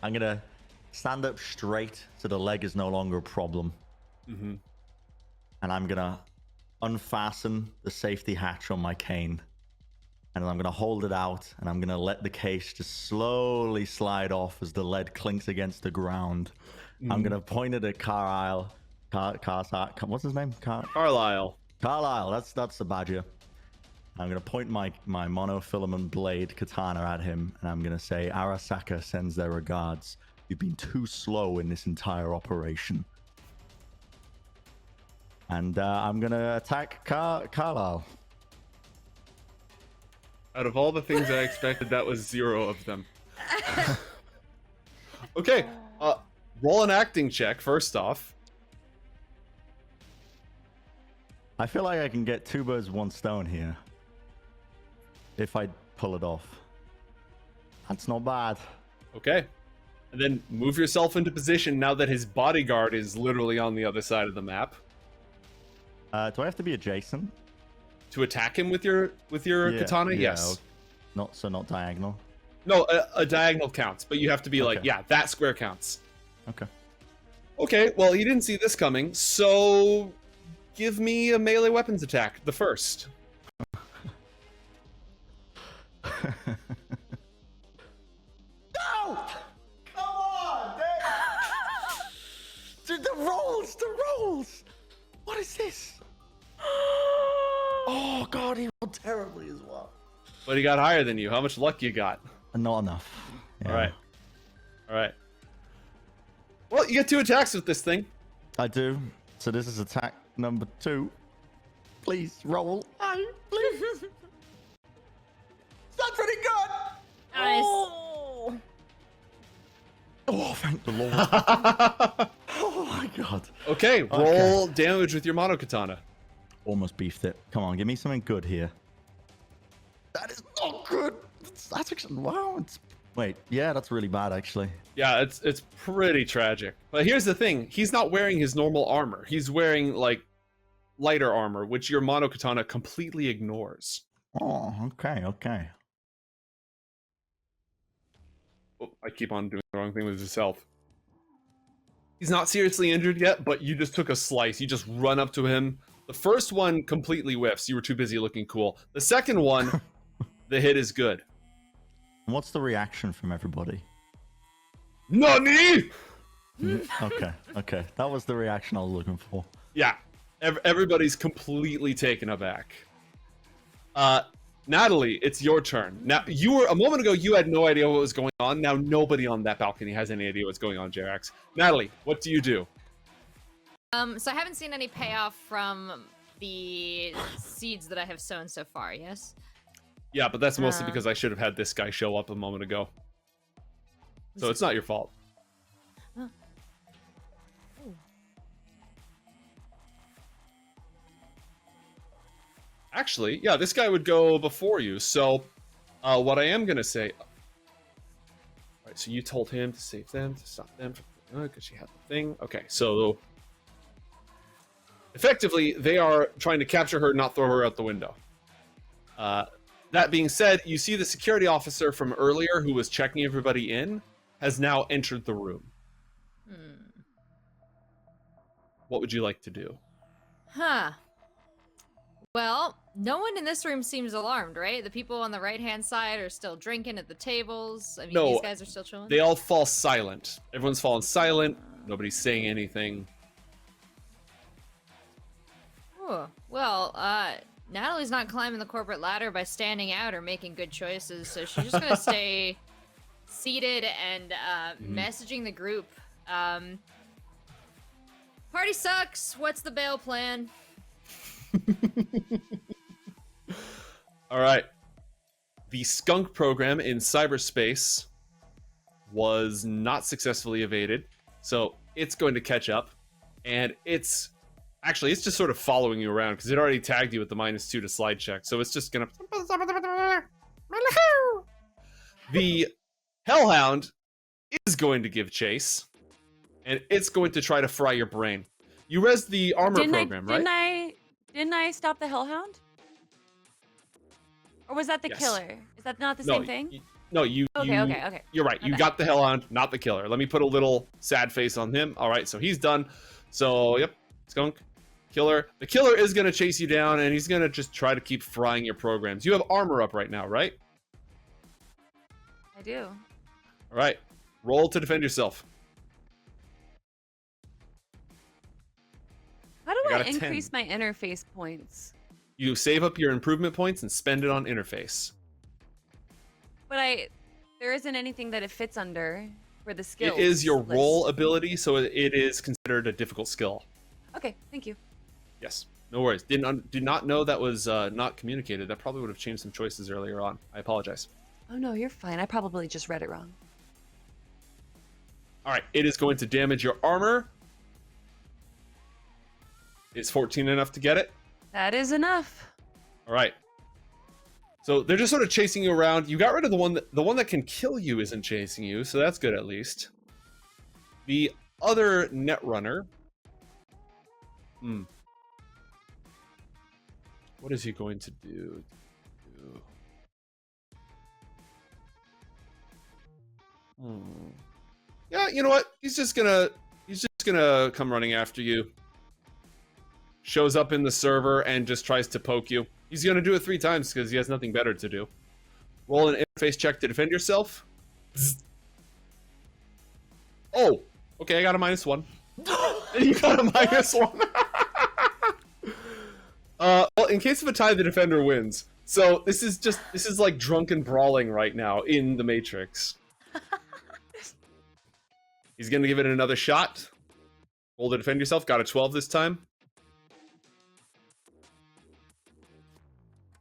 I'm gonna stand up straight so the leg is no longer a problem. Mm-hmm. And I'm gonna unfasten the safety hatch on my cane. And I'm gonna hold it out, and I'm gonna let the case just slowly slide off as the lead clinks against the ground. I'm gonna point it at Carlisle. What's his name? Carlisle. Carlisle. That's the badger. I'm gonna point my monofilament blade katana at him, and I'm gonna say, Arasaka sends their regards. You've been too slow in this entire operation. And I'm gonna attack Carlisle. Out of all the things I expected, that was 0 of them. Okay, roll an acting check first off. I feel like I can get 2 birds, 1 stone here. If I pull it off. That's not bad. Okay. And then move yourself into position now that his bodyguard is literally on the other side of the map. Do I have to be adjacent? To attack him with your katana? Yes. Not diagonal. No, a diagonal counts, but you have to be like, Okay. yeah, that square counts. Okay. Okay, well, he didn't see this coming, so give me a melee weapons attack, the first. No! Come on, dude! The rolls! What is this? Oh god, he rolled terribly as well. But he got higher than you. How much luck you got? Not enough. Yeah. All right. Well, you get 2 attacks with this thing. I do. So this is attack number 2. Please roll. Please. That's pretty good. Nice. Oh, thank the Lord. Oh my god. Okay, roll damage with your monokatana. Almost beefed it. Come on, give me something good here. That is not good. That's actually wow. Wait, yeah, that's really bad actually. Yeah, it's pretty tragic. But here's the thing: he's not wearing his normal armor. He's wearing like lighter armor, which your monokatana completely ignores. Oh, okay. Oh, I keep on doing the wrong thing with himself. He's not seriously injured yet, but you just took a slice. You just run up to him. The first one completely whiffs. You were too busy looking cool. The second one, the hit is good. And what's the reaction from everybody? NANI?! Okay. That was the reaction I was looking for. Yeah, everybody's completely taken aback. Natalie, it's your turn. Now, a moment ago, you had no idea what was going on. Now, nobody on that balcony has any idea what's going on, Jerax. Natalie, what do you do? So I haven't seen any payoff from the seeds that I have sown so far, yes? Yeah, but that's mostly because I should have had this guy show up a moment ago. So it's not your fault. Actually, yeah, this guy would go before you. So what I am going to say... Alright, so you told him to save them, to stop them, because she had the thing. Okay, so... Effectively, they are trying to capture her, not throw her out the window. That being said, you see the security officer from earlier who was checking everybody in has now entered the room. What would you like to do? Huh. Well, no one in this room seems alarmed, right? The people on the right-hand side are still drinking at the tables. I mean, No, these guys are still chilling. They all fall silent. Everyone's fallen silent. Nobody's saying anything. Oh, well, Natalie's not climbing the corporate ladder by standing out or making good choices, so she's just gonna stay seated and messaging the group. Party sucks. What's the bail plan? All right. The skunk program in cyberspace was not successfully evaded, so it's going to catch up, and it's just sort of following you around because it already tagged you with the -2 to slide check, so it's just gonna... The Hellhound is going to give chase. and it's going to try to fry your brain. You res the armor program, right? Didn't I stop the Hellhound? Or was that the Yes. killer? Is that not the same thing? Okay. You're right. You got the Hellhound, not the killer. Let me put a little sad face on him. All right, so he's done. So, yep, skunk, killer. The killer is going to chase you down, and he's going to just try to keep frying your programs. You have armor up right now, right? I do. All right. Roll to defend yourself. How do got I a 10. increase my interface points? You save up your improvement points and spend it on interface. But there isn't anything that it fits under for the skills. It is your list. roll ability, so it is considered a difficult skill. Okay, thank you. Yes, no worries. Did not know that was not communicated. That probably would have changed some choices earlier on. I apologize. Oh no, you're fine. I probably just read it wrong. All right, it is going to damage your armor. Is 14 enough to get it? That is enough. All right. So they're just sort of chasing you around. You got rid of the one that can kill you isn't chasing you, so that's good at least. The other Netrunner. What is he going to do? Yeah, you know what? He's just gonna come running after you. Shows up in the server and just tries to poke you. He's gonna do it 3 times because he has nothing better to do. Roll an interface check to defend yourself. Oh, okay, I got a -1. You got a -1. Well, in case of a tie, the defender wins. So this is like drunken brawling right now in the Matrix. He's gonna give it another shot. Roll to defend yourself. Got a 12 this time.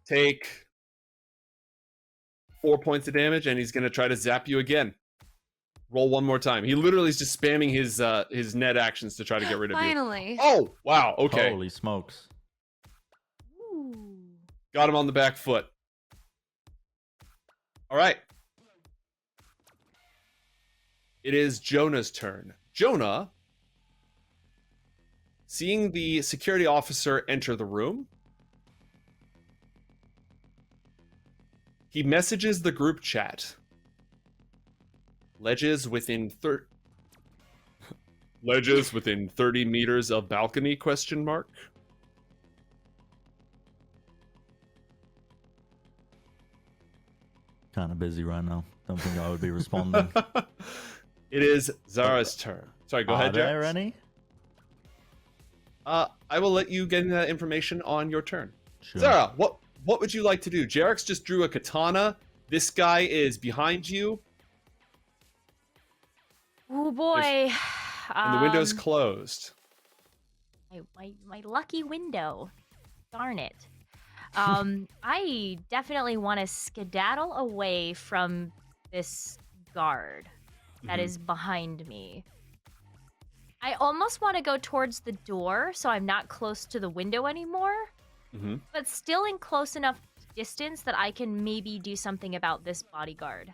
Take 4 points of damage, and he's gonna try to zap you again. Roll one more time. He literally is just spamming his net actions to try to get rid of you. Finally. Oh, wow. Okay. Holy smokes. Ooh. Got him on the back foot. All right. It is Jonah's turn. Jonah, seeing the security officer enter the room, he messages the group chat. Ledges within 30 meters of balcony, question mark. Kind of busy right now. Don't think I would be responding. It is Zara's turn. Sorry, go ahead, Are there Jax. any? I will let you get that information on your turn. Sure. Zara, what would you like to do? Jarex just drew a katana. This guy is behind you. Oh boy. And the window's closed. My lucky window. Darn it. I definitely want to skedaddle away from this guard that is behind me. I almost want to go towards the door so I'm not close to the window anymore, but still in close enough distance that I can maybe do something about this bodyguard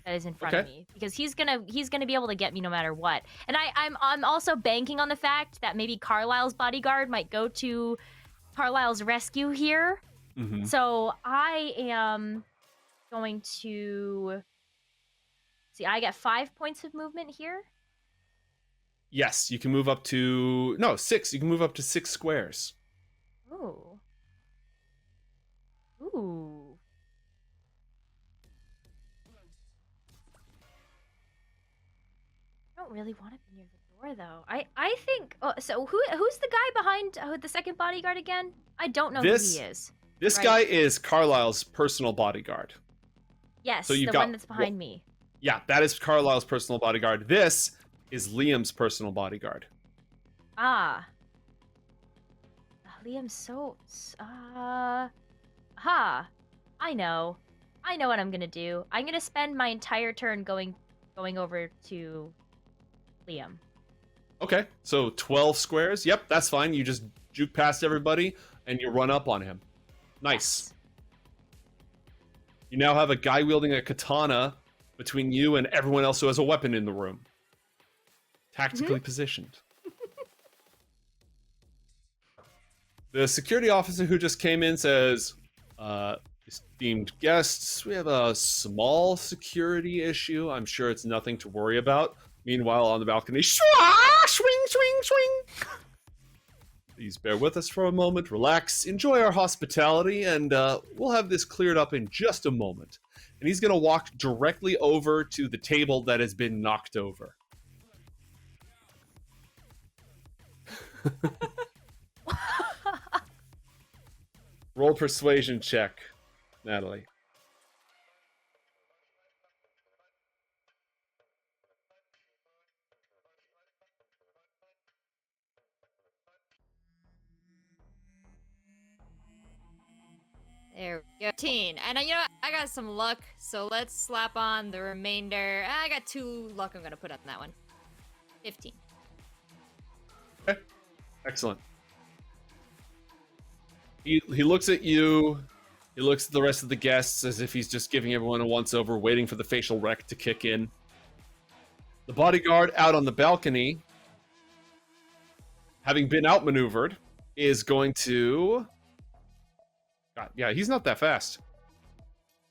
that is in front of me, because he's gonna be able to get me no matter what. And I'm also banking on the fact that maybe Carlisle's bodyguard might go to Carlisle's rescue here. So I am going to see. I get 5 points of movement here. Yes, you can move up to 6. You can move up to 6 squares. Ooh. I don't really want to be near the door, though. I think. Oh, so who's the guy behind the second bodyguard again? I don't know who he is. This guy is Carlisle's personal bodyguard. Yes, So you've the got- one that's behind me. Yeah, that is Carlisle's personal bodyguard. This is Liam's personal bodyguard. Ah. Liam's so. I know what I'm gonna do. I'm gonna spend my entire turn going over to Liam. Okay, so 12 squares. Yep, that's fine. You just juke past everybody and you run up on him. Nice. Yes. You now have a guy wielding a katana between you and everyone else who has a weapon in the room. Tactically positioned. The security officer who just came in says, esteemed guests, we have a small security issue. I'm sure it's nothing to worry about. Meanwhile, on the balcony, swing, swing, swing. Please bear with us for a moment, relax, enjoy our hospitality, and we'll have this cleared up in just a moment. And he's gonna walk directly over to the table that has been knocked over. Roll persuasion check, Natalie. There we go. 15. And you know what? I got some luck, so let's slap on the remainder. I got 2 luck I'm gonna put on that one. 15. Okay. Excellent. He looks at you. He looks at the rest of the guests as if he's just giving everyone a once-over, waiting for the facial rec to kick in. The bodyguard out on the balcony, having been outmaneuvered, is going to... God, yeah, he's not that fast.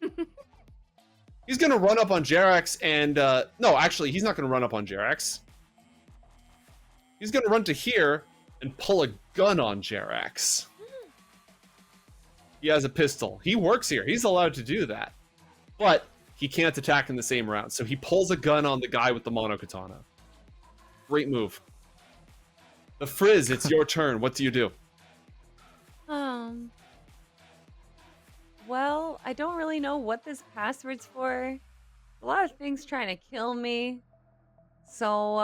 He's going to run up on Jerax and... no, actually, he's not going to run up on Jerax. He's going to run to here and pull a gun on Jerax. He has a pistol. He works here. He's allowed to do that. But he can't attack in the same round. So he pulls a gun on the guy with the monokatana. Great move. The Frizz, it's your turn. What do you do? Well, I don't really know what this password's for. A lot of things trying to kill me. So,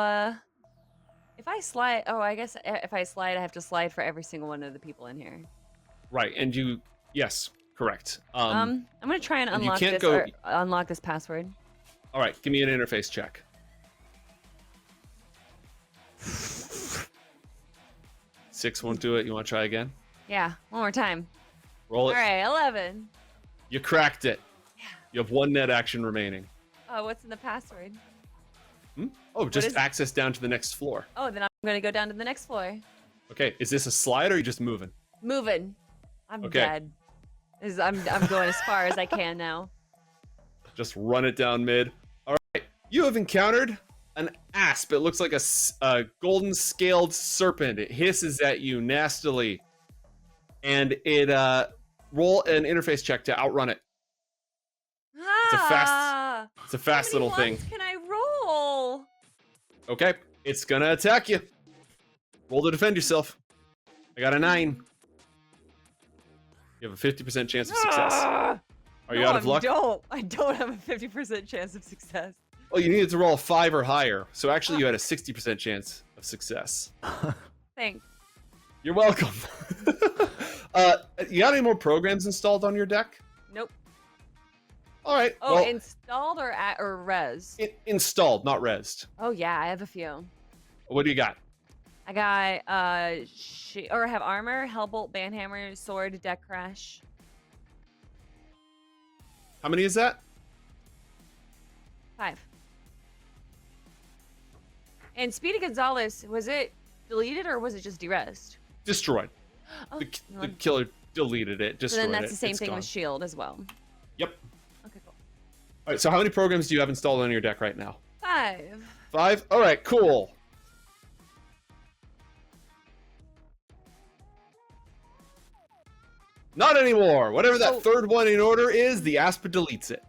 if I slide... Oh, I guess if I slide, I have to slide for every single one of the people in here. Right, and you... Yes, correct. I'm gonna try and unlock can't this, go... or unlock this password. All right, give me an interface check. Six won't do it. You want to try again? Yeah, one more time. Roll it. All right, 11. You cracked it. Yeah. You have 1 net action remaining. Oh, what's in the password? Oh, just access down to the next floor. Oh, then I'm gonna go down to the next floor. Okay, is this a slide or are you just moving? Moving. I'm Okay. dead. I'm going as far as I can now. Just run it down mid. All right, you have encountered an asp. It looks like a golden scaled serpent. It hisses at you nastily, and it roll an interface check to outrun it. It's a fast little thing. How many ones can I roll? Okay, it's gonna attack you. Roll to defend yourself. I got a 9. You have a 50% chance of success. Are you out of luck? I don't have a 50% chance of success. Well, you needed to roll a 5 or higher, so actually you had a 60% chance of success. Thanks. You're welcome. You got any more programs installed on your deck? Nope. All right. Oh, well, installed or res? Installed, not resed. Oh yeah, I have a few. What do you got? I got I have armor, hellbolt, banhammer, sword, deck crash. How many is that? 5. And Speedy Gonzalez, was it deleted or was it just derezzed? Destroyed. Oh, The killer deleted it. so Destroyed then that's it. the same It's thing gone. with Shield as well. Yep. Okay, cool. All right. So how many programs do you have installed on your deck right now? 5. 5. All right. Cool. Not anymore. Whatever that third one in order is, the Aspa deletes it.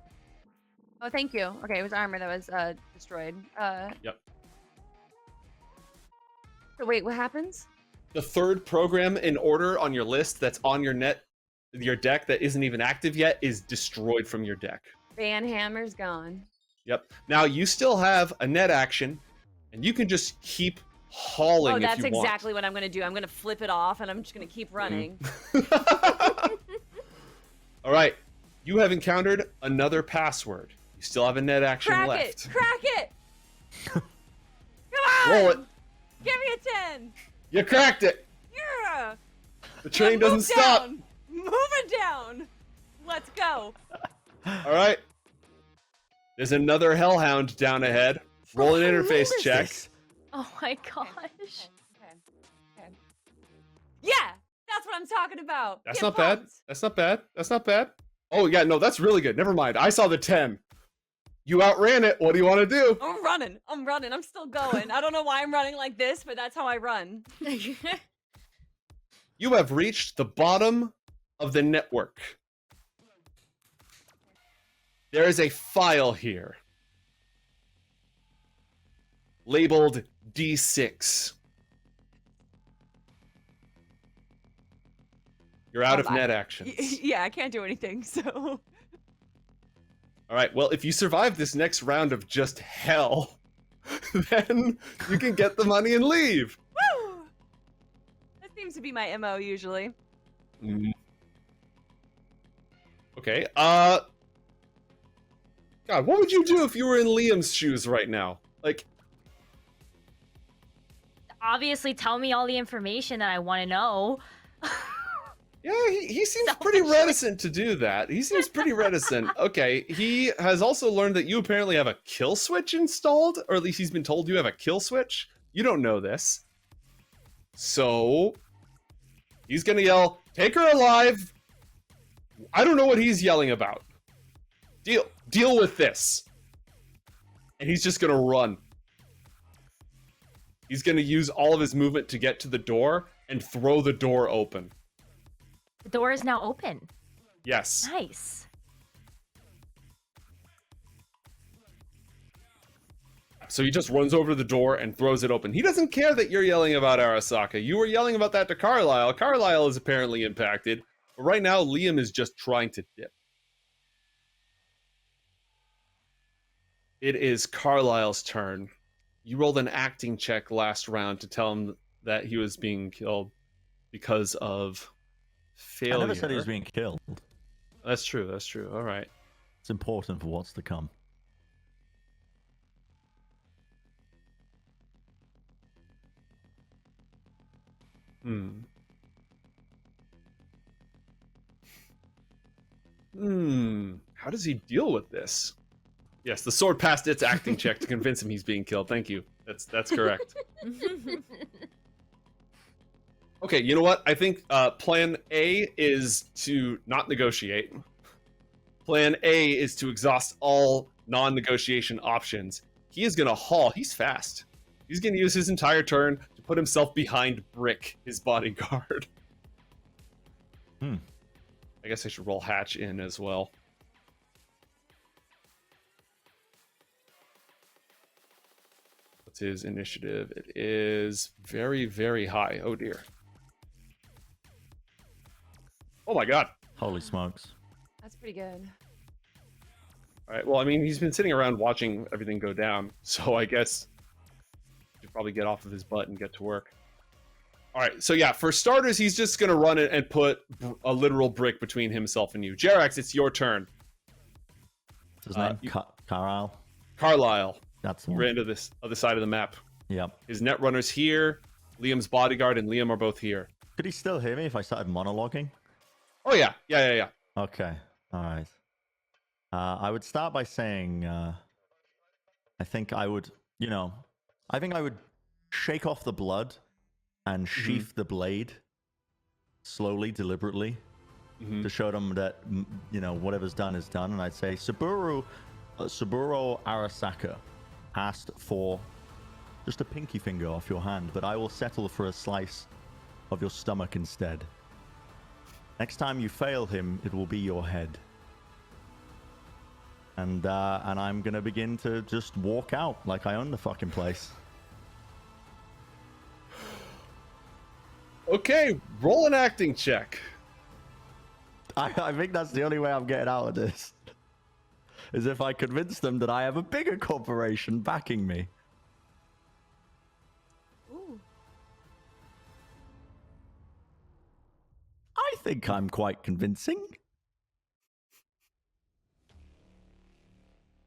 Oh, thank you. Okay, it was armor that was destroyed. Yep. So wait, what happens? The third program in order on your list that's on your deck that isn't even active yet is destroyed from your deck. Banhammer's gone. Yep. Now you still have a net action, and you can just keep hauling. Oh, that's if you want. exactly what I'm gonna do. I'm gonna flip it off, and I'm just gonna keep running. All right. You have encountered another password. You still have a net action Crack left. it! Crack it! Come on! Roll it. Give me a 10! You cracked it. Yeah! The train Now doesn't move stop. down. Move it down! Let's go! All right. There's another hellhound down ahead. Roll an interface check. Oh my gosh. Okay. Yeah, that's what I'm talking about. That's Get not bad. pumped. That's not bad. That's not bad. Oh yeah, no, that's really good. Never mind. I saw the 10. You outran it. What do you want to do? I'm running. I'm still going. I don't know why I'm running like this, but that's how I run. You have reached the bottom of the network. There is a file here labeled D6. You're out of net actions. Yeah, I can't do anything, so. All right, well, if you survive this next round of just hell, then you can get the money and leave. Woo! That seems to be my MO usually. Okay, God, what would you do if you were in Liam's shoes right now? Like, Obviously, tell me all the information that I want to know. yeah, he seems pretty reticent to do that. He seems pretty reticent. Okay, he has also learned that you apparently have a kill switch installed, or at least he's been told you have a kill switch. You don't know this. So, he's gonna yell, "Take her alive!" I don't know what he's yelling about. Deal with this. And he's just gonna run. He's gonna use all of his movement to get to the door and throw the door open. The door is now open. Yes. Nice. So he just runs over to the door and throws it open. He doesn't care that you're yelling about Arasaka. You were yelling about that to Carlisle. Carlisle is apparently impacted. But right now, Liam is just trying to dip. It is Carlisle's turn. You rolled an acting check last round to tell him that he was being killed because of failure. I never said he was being killed. That's true. That's true. All right. It's important for what's to come. How does he deal with this? Yes, the sword passed its acting check to convince him he's being killed. Thank you. That's correct. Okay, you know what? I think plan A is to not negotiate. Plan A is to exhaust all non-negotiation options. He is going to haul. He's fast. He's going to use his entire turn to put himself behind Brick, his bodyguard. I guess I should roll Hatch in as well. What's his initiative? It is very, very high. Oh dear. Oh my god. Holy smokes. That's pretty good. All right, well, I mean, he's been sitting around watching everything go down, so I guess he should probably get off of his butt and get to work. All right, so yeah, for starters, he's just going to run it and put a literal brick between himself and you. Jerax, it's your turn. What's his name? Carlisle? Carlisle. That's the We're one. into this other side of the map. Yep. His netrunner's here. Liam's bodyguard and Liam are both here. Could he still hear me if I started monologuing? Oh, yeah. Yeah. Okay. All right. I would start by saying, I think I would shake off the blood and sheath the blade slowly, deliberately, to show them that, whatever's done is done. And I'd say, Saburo Arasaka asked for just a pinky finger off your hand, but I will settle for a slice of your stomach instead. Next time you fail him, it will be your head. And I'm gonna begin to just walk out like I own the fucking place. Okay, roll an acting check. I think that's the only way I'm getting out of this. Is if I convince them that I have a bigger corporation backing me. Ooh. I think I'm quite convincing.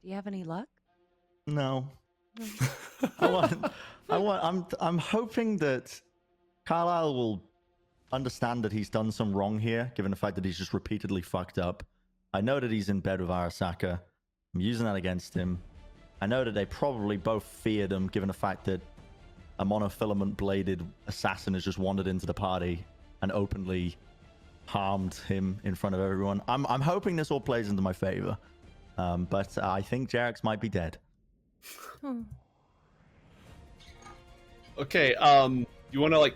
Do you have any luck? No. I'm hoping that Carlisle will understand that he's done some wrong here, given the fact that he's just repeatedly fucked up. I know that he's in bed with Arasaka. I'm using that against him. I know that they probably both feared him, given the fact that a monofilament bladed assassin has just wandered into the party and openly harmed him in front of everyone. I'm hoping this all plays into my favor, but I think Jarex might be dead. Okay, you want to like...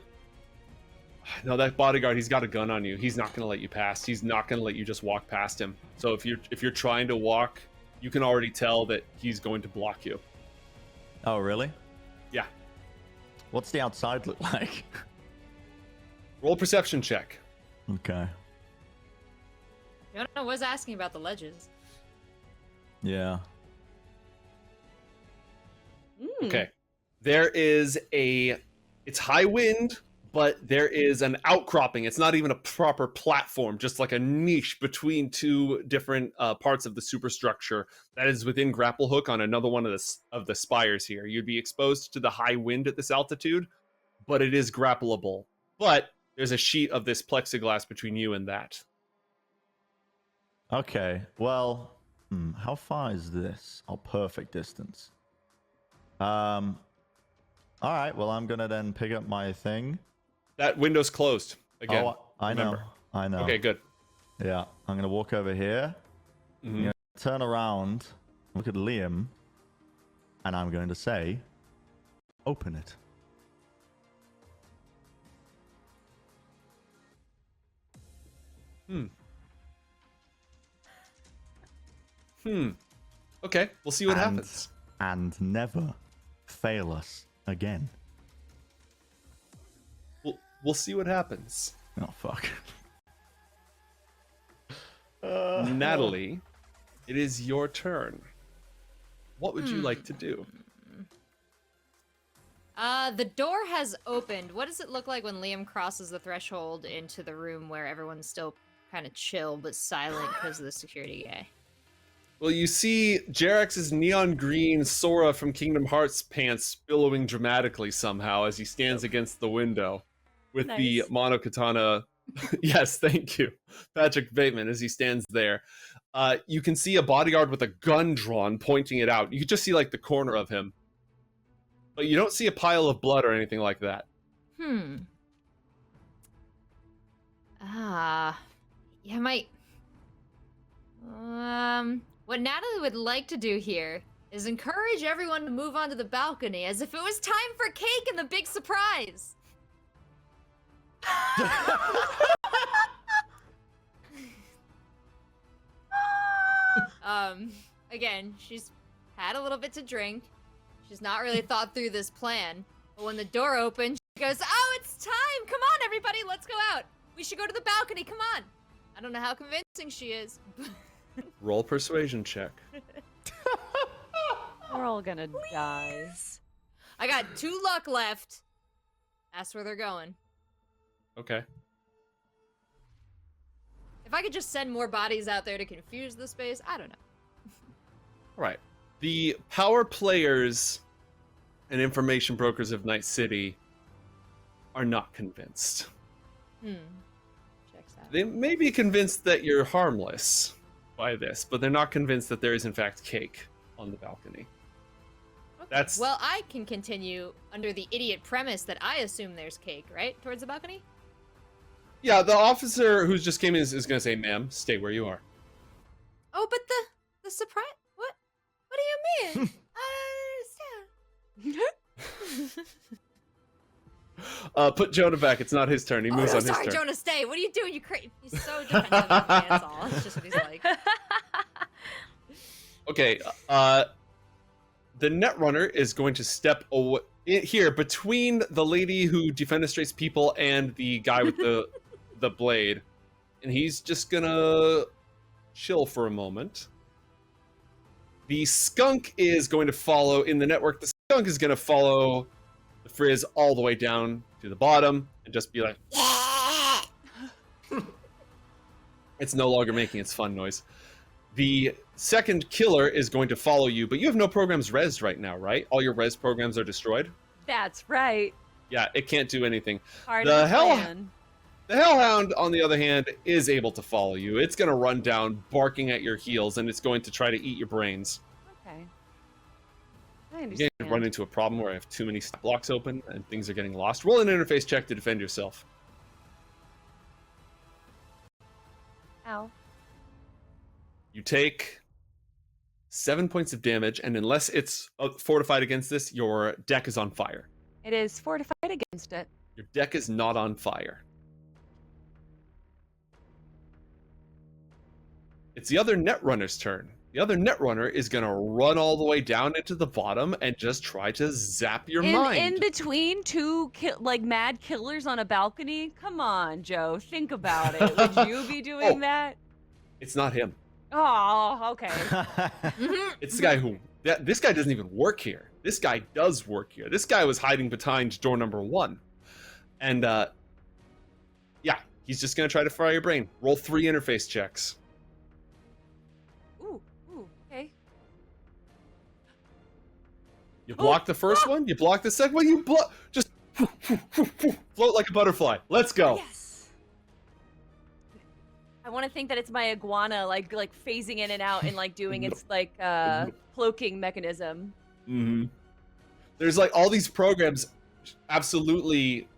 No, that bodyguard, he's got a gun on you. He's not going to let you pass. He's not going to let you just walk past him. So if you're trying to walk, you can already tell that he's going to block you. Oh, really? Yeah. What's the outside look like? Roll perception check. Okay. Jonah was asking about the ledges. Yeah. Okay. There is it's high wind, but there is an outcropping. It's not even a proper platform, just like a niche between two different parts of the superstructure that is within grapple hook on another one of the spires here. You'd be exposed to the high wind at this altitude, but it is grappleable. But there's a sheet of this plexiglass between you and that. Okay. Well, how far is this? Oh, perfect distance. All right. Well, I'm gonna then pick up my thing. That window's closed again. Oh, I know. I know. Okay, good. Yeah, I'm gonna walk over here. I'm gonna turn around, look at Liam, and I'm going to say, "Open it." Okay, we'll see what happens. And never fail us again. We'll see what happens. Oh, fuck. Natalie, it is your turn. What would you like to do? The door has opened. What does it look like when Liam crosses the threshold into the room where everyone's still kind of chill but silent because of the security guy? Well, you see Jarex's neon green Sora from Kingdom Hearts pants billowing dramatically somehow as he stands against the window with the monokatana. Yes, thank you. Patrick Bateman as he stands there. You can see a bodyguard with a gun drawn pointing it out. You can just see like the corner of him. But you don't see a pile of blood or anything like that. Yeah, what Natalie would like to do here is encourage everyone to move onto the balcony as if it was time for cake and the big surprise. Again, she's had a little bit to drink. She's not really thought through this plan. But when the door opens, she goes, "Oh, it's time! Come on, everybody, let's go out. We should go to the balcony, come on." I don't know how convincing she is. Roll persuasion check. We're all gonna die. I got 2 luck left. That's where they're going. Okay. If I could just send more bodies out there to confuse the space, I don't know. All right. The power players and information brokers of Night City are not convinced. Checks out. They may be convinced that you're harmless by this, but they're not convinced that there is in fact cake on the balcony. Okay. Well, I can continue under the idiot premise that I assume there's cake, right? Towards the balcony? Yeah, the officer who's just came in is going to say, "Ma'am, stay where you are." Oh, but the surprise... What? What do you mean? I don't understand. Put Jonah back. It's not his turn. He moves on his turn. Sorry, Jonah, stay. What are you doing? You crazy. He's so dependent on me, that's all. That's just what he's like. Okay, the Netrunner is going to step away here between the lady who defenestrates people and the guy with the blade, and he's just gonna chill for a moment. The skunk is going to follow in the network. The skunk is going to follow the Frizz all the way down to the bottom and just be like, it's no longer making its fun noise. The second killer is going to follow you, but you have no programs rezzed right now, right? All your res programs are destroyed? That's right. Yeah, it can't do anything. The Hellhound, on the other hand, is able to follow you. It's going to run down, barking at your heels, and it's going to try to eat your brains. Okay. I You understand. run into a problem where I have too many blocks open and things are getting lost. Roll an interface check to defend yourself. Ow. You take 7 points of damage, and unless it's fortified against this, your deck is on fire. It is fortified against it. Your deck is not on fire. It's the other Netrunner's turn. The other Netrunner is going to run all the way down into the bottom and just try to zap your mind. In between two mad killers on a balcony? Come on, Joe. Think about it. Would you be doing that? It's not him. Oh, okay. It's the guy who... This guy doesn't even work here. This guy does work here. This guy was hiding behind door number 1. And, yeah, he's just going to try to fry your brain. Roll 3 interface checks. Ooh, okay. You block the first one, you block the second one, you block... Just float like a butterfly. Let's go. Yes. I want to think that it's my iguana, like phasing in and out and doing its cloaking mechanism. Mm-hmm. There's all these programs absolutely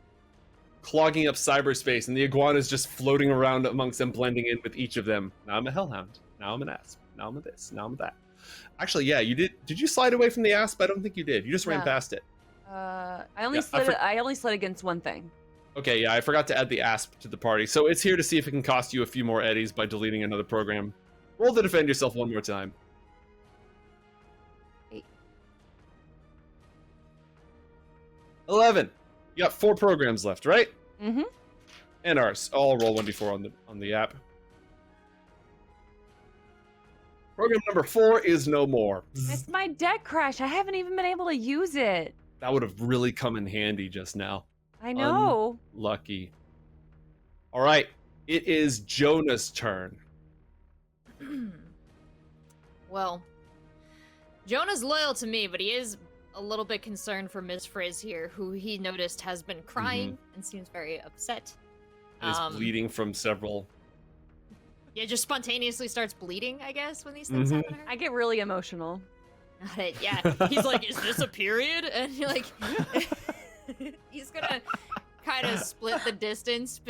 clogging up cyberspace, and the iguana is just floating around amongst them, blending in with each of them. Now I'm a hellhound. Now I'm an asp. Now I'm a this. Now I'm a that. Actually, yeah, you did. Did you slide away from the asp? I don't think you did. You just ran past it. I only slid against one thing. Okay, yeah, I forgot to add the asp to the party. So it's here to see if it can cost you a few more eddies by deleting another program. Roll to defend yourself one more time. 8. 11. You got 4 programs left, right? Mm-hmm. And ours. I'll roll 1d4 on the app. Program number 4 is no more. It's my deck crash. I haven't even been able to use it. That would have really come in handy just now. I know. Lucky. All right. It is Jonah's turn. Well, Jonah's loyal to me, but he is a little bit concerned for Miss Frizz here, who he noticed has been crying and seems very upset. And is bleeding from several... Yeah, just spontaneously starts bleeding, I guess, when these things happen to her. I get really emotional. Yeah, he's like, is this a period? And you're like, he's gonna kind of split the distance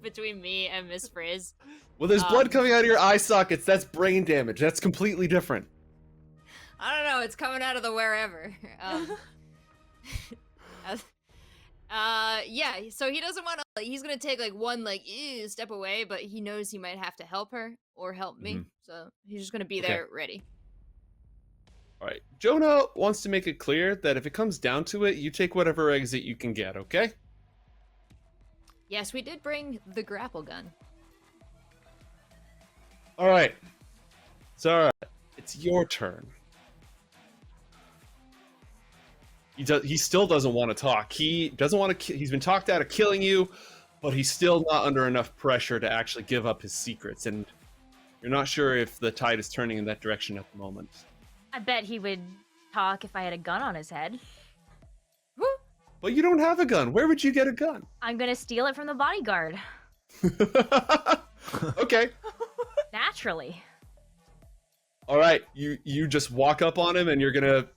between me and Miss Frizz. Well, there's blood coming out of your eye sockets. That's brain damage. That's completely different. I don't know. It's coming out of the wherever. Yeah. So he doesn't want to. He's gonna take one step away, but he knows he might have to help her or help me. So he's just gonna be there ready. All right. Jonah wants to make it clear that if it comes down to it, you take whatever exit you can get. Okay. Yes, we did bring the grapple gun. All right. Zara, it's your turn. He still doesn't want to talk. He doesn't want to. He's been talked out of killing you, but he's still not under enough pressure to actually give up his secrets. And you're not sure if the tide is turning in that direction at the moment. I bet he would talk if I had a gun on his head. But you don't have a gun. Where would you get a gun? I'm gonna steal it from the bodyguard. Okay. Naturally. All right. You just walk up on him and you're gonna...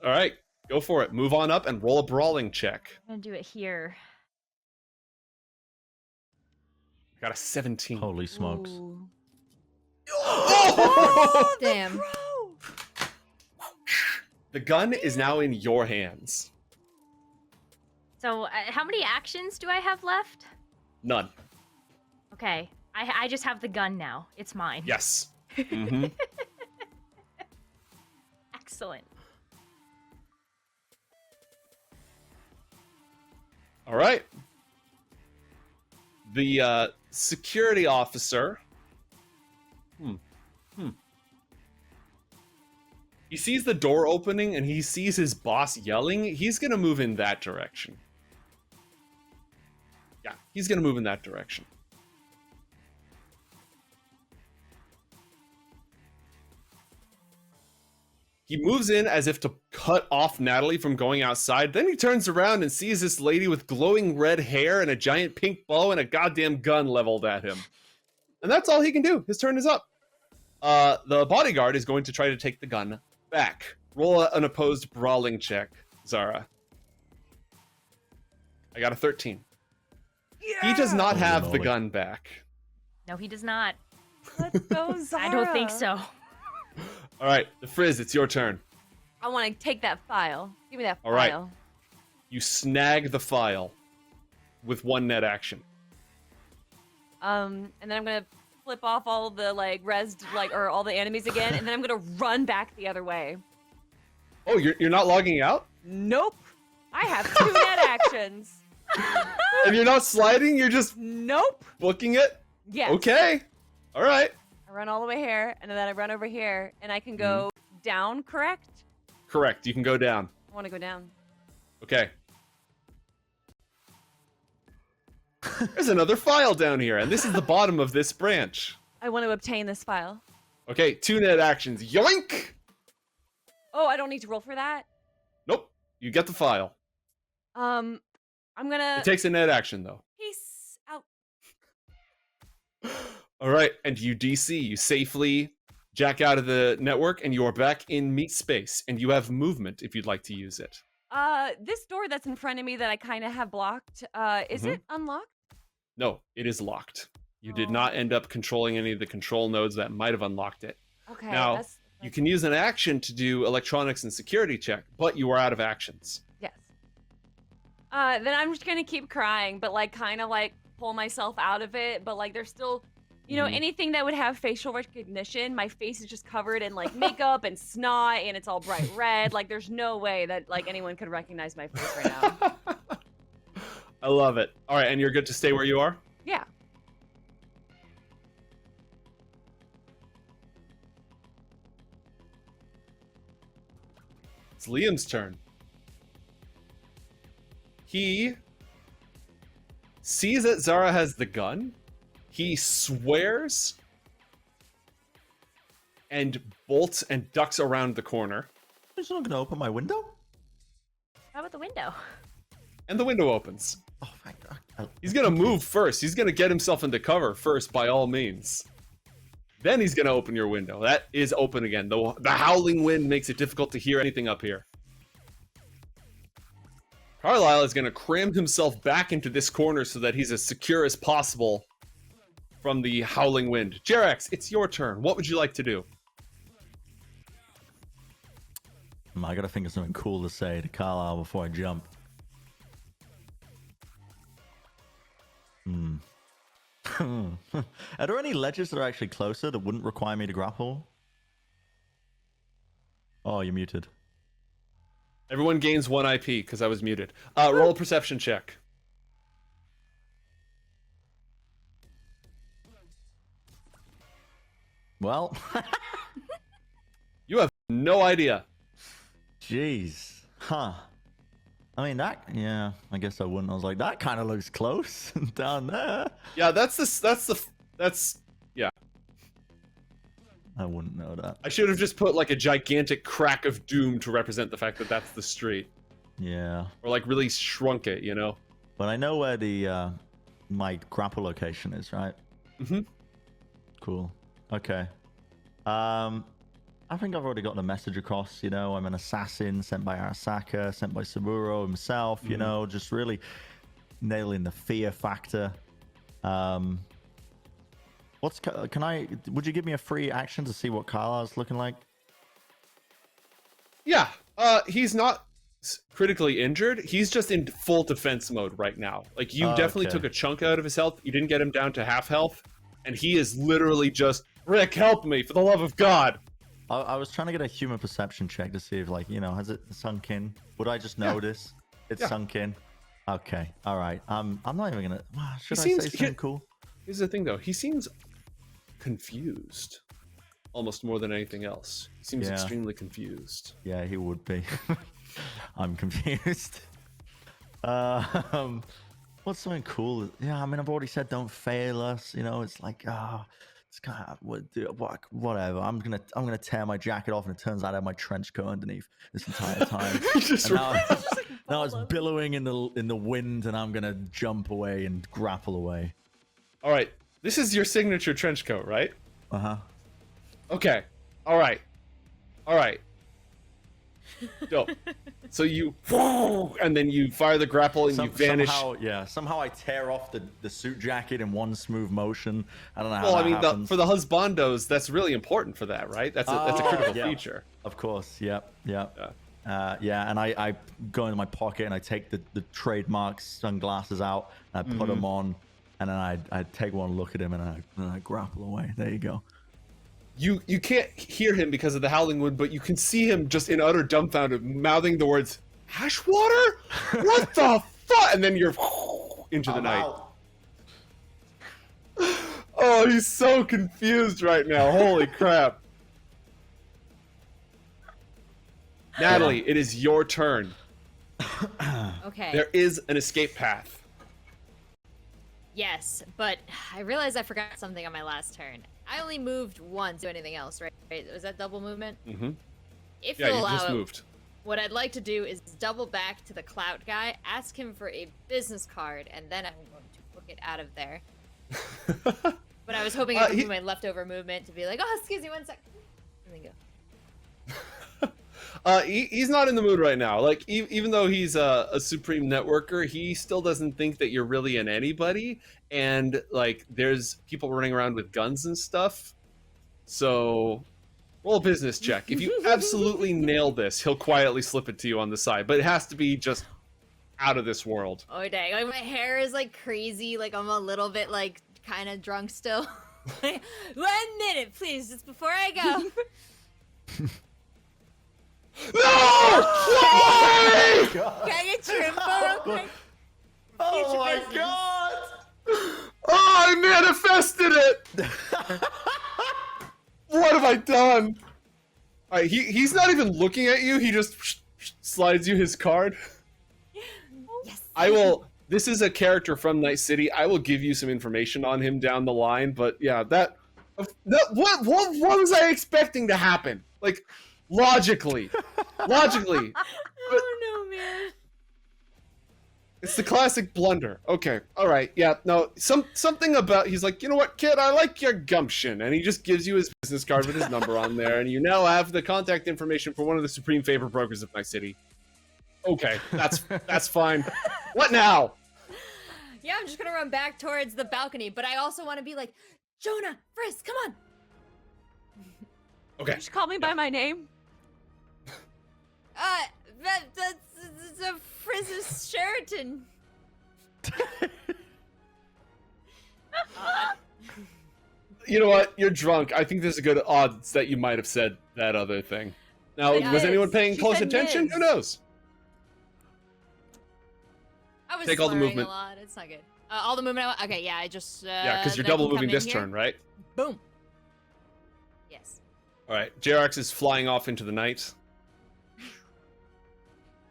All right. Go for it. Move on up and roll a brawling check. I'm gonna do it here. Got a 17. Holy smokes. Ooh. Oh! Damn. The gun is now in your hands. So, how many actions do I have left? None. Okay. I just have the gun now. It's mine. Yes. Mm-hmm. Excellent. All right. The security officer. He sees the door opening and he sees his boss yelling. He's gonna move in that direction. Yeah, he's gonna move in that direction. He moves in as if to cut off Natalie from going outside. Then he turns around and sees this lady with glowing red hair and a giant pink bow and a goddamn gun leveled at him. And that's all he can do. His turn is up. The bodyguard is going to try to take the gun back. Roll an opposed brawling check, Zara. I got a 13. Yeah! He does not have the Holy moly. gun back. No, he does not. Let's go, Zara. I don't think so. All right, the Frizz, it's your turn. I want to take that file. Give me that file. All right. You snag the file with 1 net action. And then I'm gonna flip off all the like rezzed or all the enemies again, and then I'm gonna run back the other way. Oh, you're not logging out? Nope. I have 2 net actions. And you're not sliding? You're just Nope. booking it? Yes. Okay. All right. I run all the way here, and then I run over here, and I can go down, correct? Correct. You can go down. I want to go down. Okay. There's another file down here, and this is the bottom of this branch. I want to obtain this file. Okay, 2 net actions. Yoink! Oh, I don't need to roll for that? Nope. You get the file. I'm gonna... It takes a net action, though. Peace out. All right, and you DC. You safely jack out of the network, and you are back in meat space, and you have movement if you'd like to use it. This door that's in front of me that I kind of have blocked, is it unlocked? No, it is locked. You did not end up controlling any of the control nodes that might have unlocked it. Okay. Now, you can use an action to do electronics and security check, but you are out of actions. Yes. Then I'm just gonna keep crying, but like kind of like pull myself out of it, but like there's still, you know, anything that would have facial recognition, my face is just covered in like makeup and snot and it's all bright red. Like there's no way that like anyone could recognize my face right now. I love it. All right, and you're good to stay where you are? Yeah. It's Liam's turn. He sees that Zara has the gun. He swears and bolts and ducks around the corner. He's not gonna open my window? How about the window? And the window opens. Oh, thank God. He's gonna move first. He's gonna get himself into cover first, by all means. Then he's gonna open your window. That is open again. The howling wind makes it difficult to hear anything up here. Carlisle is gonna cram himself back into this corner so that he's as secure as possible from the howling wind. Jerax, it's your turn. What would you like to do? I gotta think of something cool to say to Carlisle before I jump. Are there any ledges that are actually closer that wouldn't require me to grapple? Oh, you're muted. Everyone gains 1 IP because I was muted. Roll a perception check. Well, You have no idea. jeez. Huh. I mean, yeah, I guess I wouldn't. I was like, that kind of looks close down there. Yeah, that's yeah. I wouldn't know that. I should have just put like a gigantic crack of doom to represent the fact that that's the street. Yeah. Or like really shrunk it, you know? But I know where the my grapple location is, right? Mm-hmm. Cool. Okay. I think I've already got the message across, you know, I'm an assassin sent by Arasaka, sent by Saburo himself, you know, just really nailing the fear factor. Would you give me a free action to see what Carlisle's looking like? Yeah, he's not critically injured. He's just in full defense mode right now. Like, you definitely took a chunk out of his health. You didn't get him down to half health. And he is literally just, Rick, help me, for the love of God. I was trying to get a human perception check to see if, like, you know, has it sunk in? Would I just notice it's sunk in? Okay, all right. I'm not even gonna. Should I say something cool? Here's the thing, though. He seems confused, almost more than anything else. He seems extremely confused. Yeah, he would be. I'm confused. What's something cool? Yeah, I mean, I've already said don't fail us. You know, it's like, it's kind of whatever. I'm gonna tear my jacket off, and it turns out I have my trench coat underneath this entire time. Now it's billowing in the wind, and I'm gonna jump away and grapple away. All right, this is your signature trench coat, right? Uh huh. Okay. All right. Dope. So you, and then you fire the grapple and you vanish. Somehow I tear off the suit jacket in one smooth motion. I don't know how Well, that happens. for the husbandos, that's really important for that, right? That's a critical feature. Of course, yep. And I go into my pocket and I take the trademark sunglasses out and I put them on, and then I take one look at him and I grapple away. There you go. You can't hear him because of the howling wind, but you can see him just in utter dumbfounded, mouthing the words, "Ash water? What the fuck?" And then you're into the night. Out. Oh, he's so confused right now. Holy crap. Natalie, it is your turn. Okay. There is an escape path. Yes, but I realized I forgot something on my last turn. I only moved once. Do anything else, right? Was that double movement? Mm-hmm. If Yeah, you you allow just it, moved. what I'd like to do is double back to the clout guy, ask him for a business card, and then I'm going to book it out of there. But I was hoping I could do my leftover movement to be like, oh, excuse me 1 sec. And then go. He's not in the mood right now. Like, even though he's a supreme networker, he still doesn't think that you're really an anybody. And like, there's people running around with guns and stuff. So, roll a business check. If you absolutely nail this, he'll quietly slip it to you on the side. But it has to be just out of this world. Oh dang! Like my hair is like crazy. Like I'm a little bit like kind of drunk still. 1 minute, please, just before I go. No! Why? Can I get your info real quick? Oh my god! Oh, I manifested it! What have I done? All right, he's not even looking at you. He just slides you his card. Yes. I will. This is a character from Night City. I will give you some information on him down the line. But yeah, what was I expecting to happen? Like, logically. Oh no, man. It's the classic blunder. Okay, all right, yeah, no, something about, he's like, you know what, kid, I like your gumption, and he just gives you his business card with his number on there, and you now have the contact information for one of the supreme favor brokers of Night City. Okay, that's fine. What now? Yeah, I'm just gonna run back towards the balcony, but I also want to be like, Jonah, Frisk, come on. Okay. Just call me by my name. That's a Frizz's Sheraton. You know what? You're drunk. I think there's a good odds that you might have said that other thing. Now, was anyone paying close attention? Miz. Who knows? I was Take all the slurring movement. a lot. It's not good. All the movement. Okay, yeah, I just. Yeah, because you're then I double can moving come in this here. turn, right? Boom. Yes. All right, JRX is flying off into the night.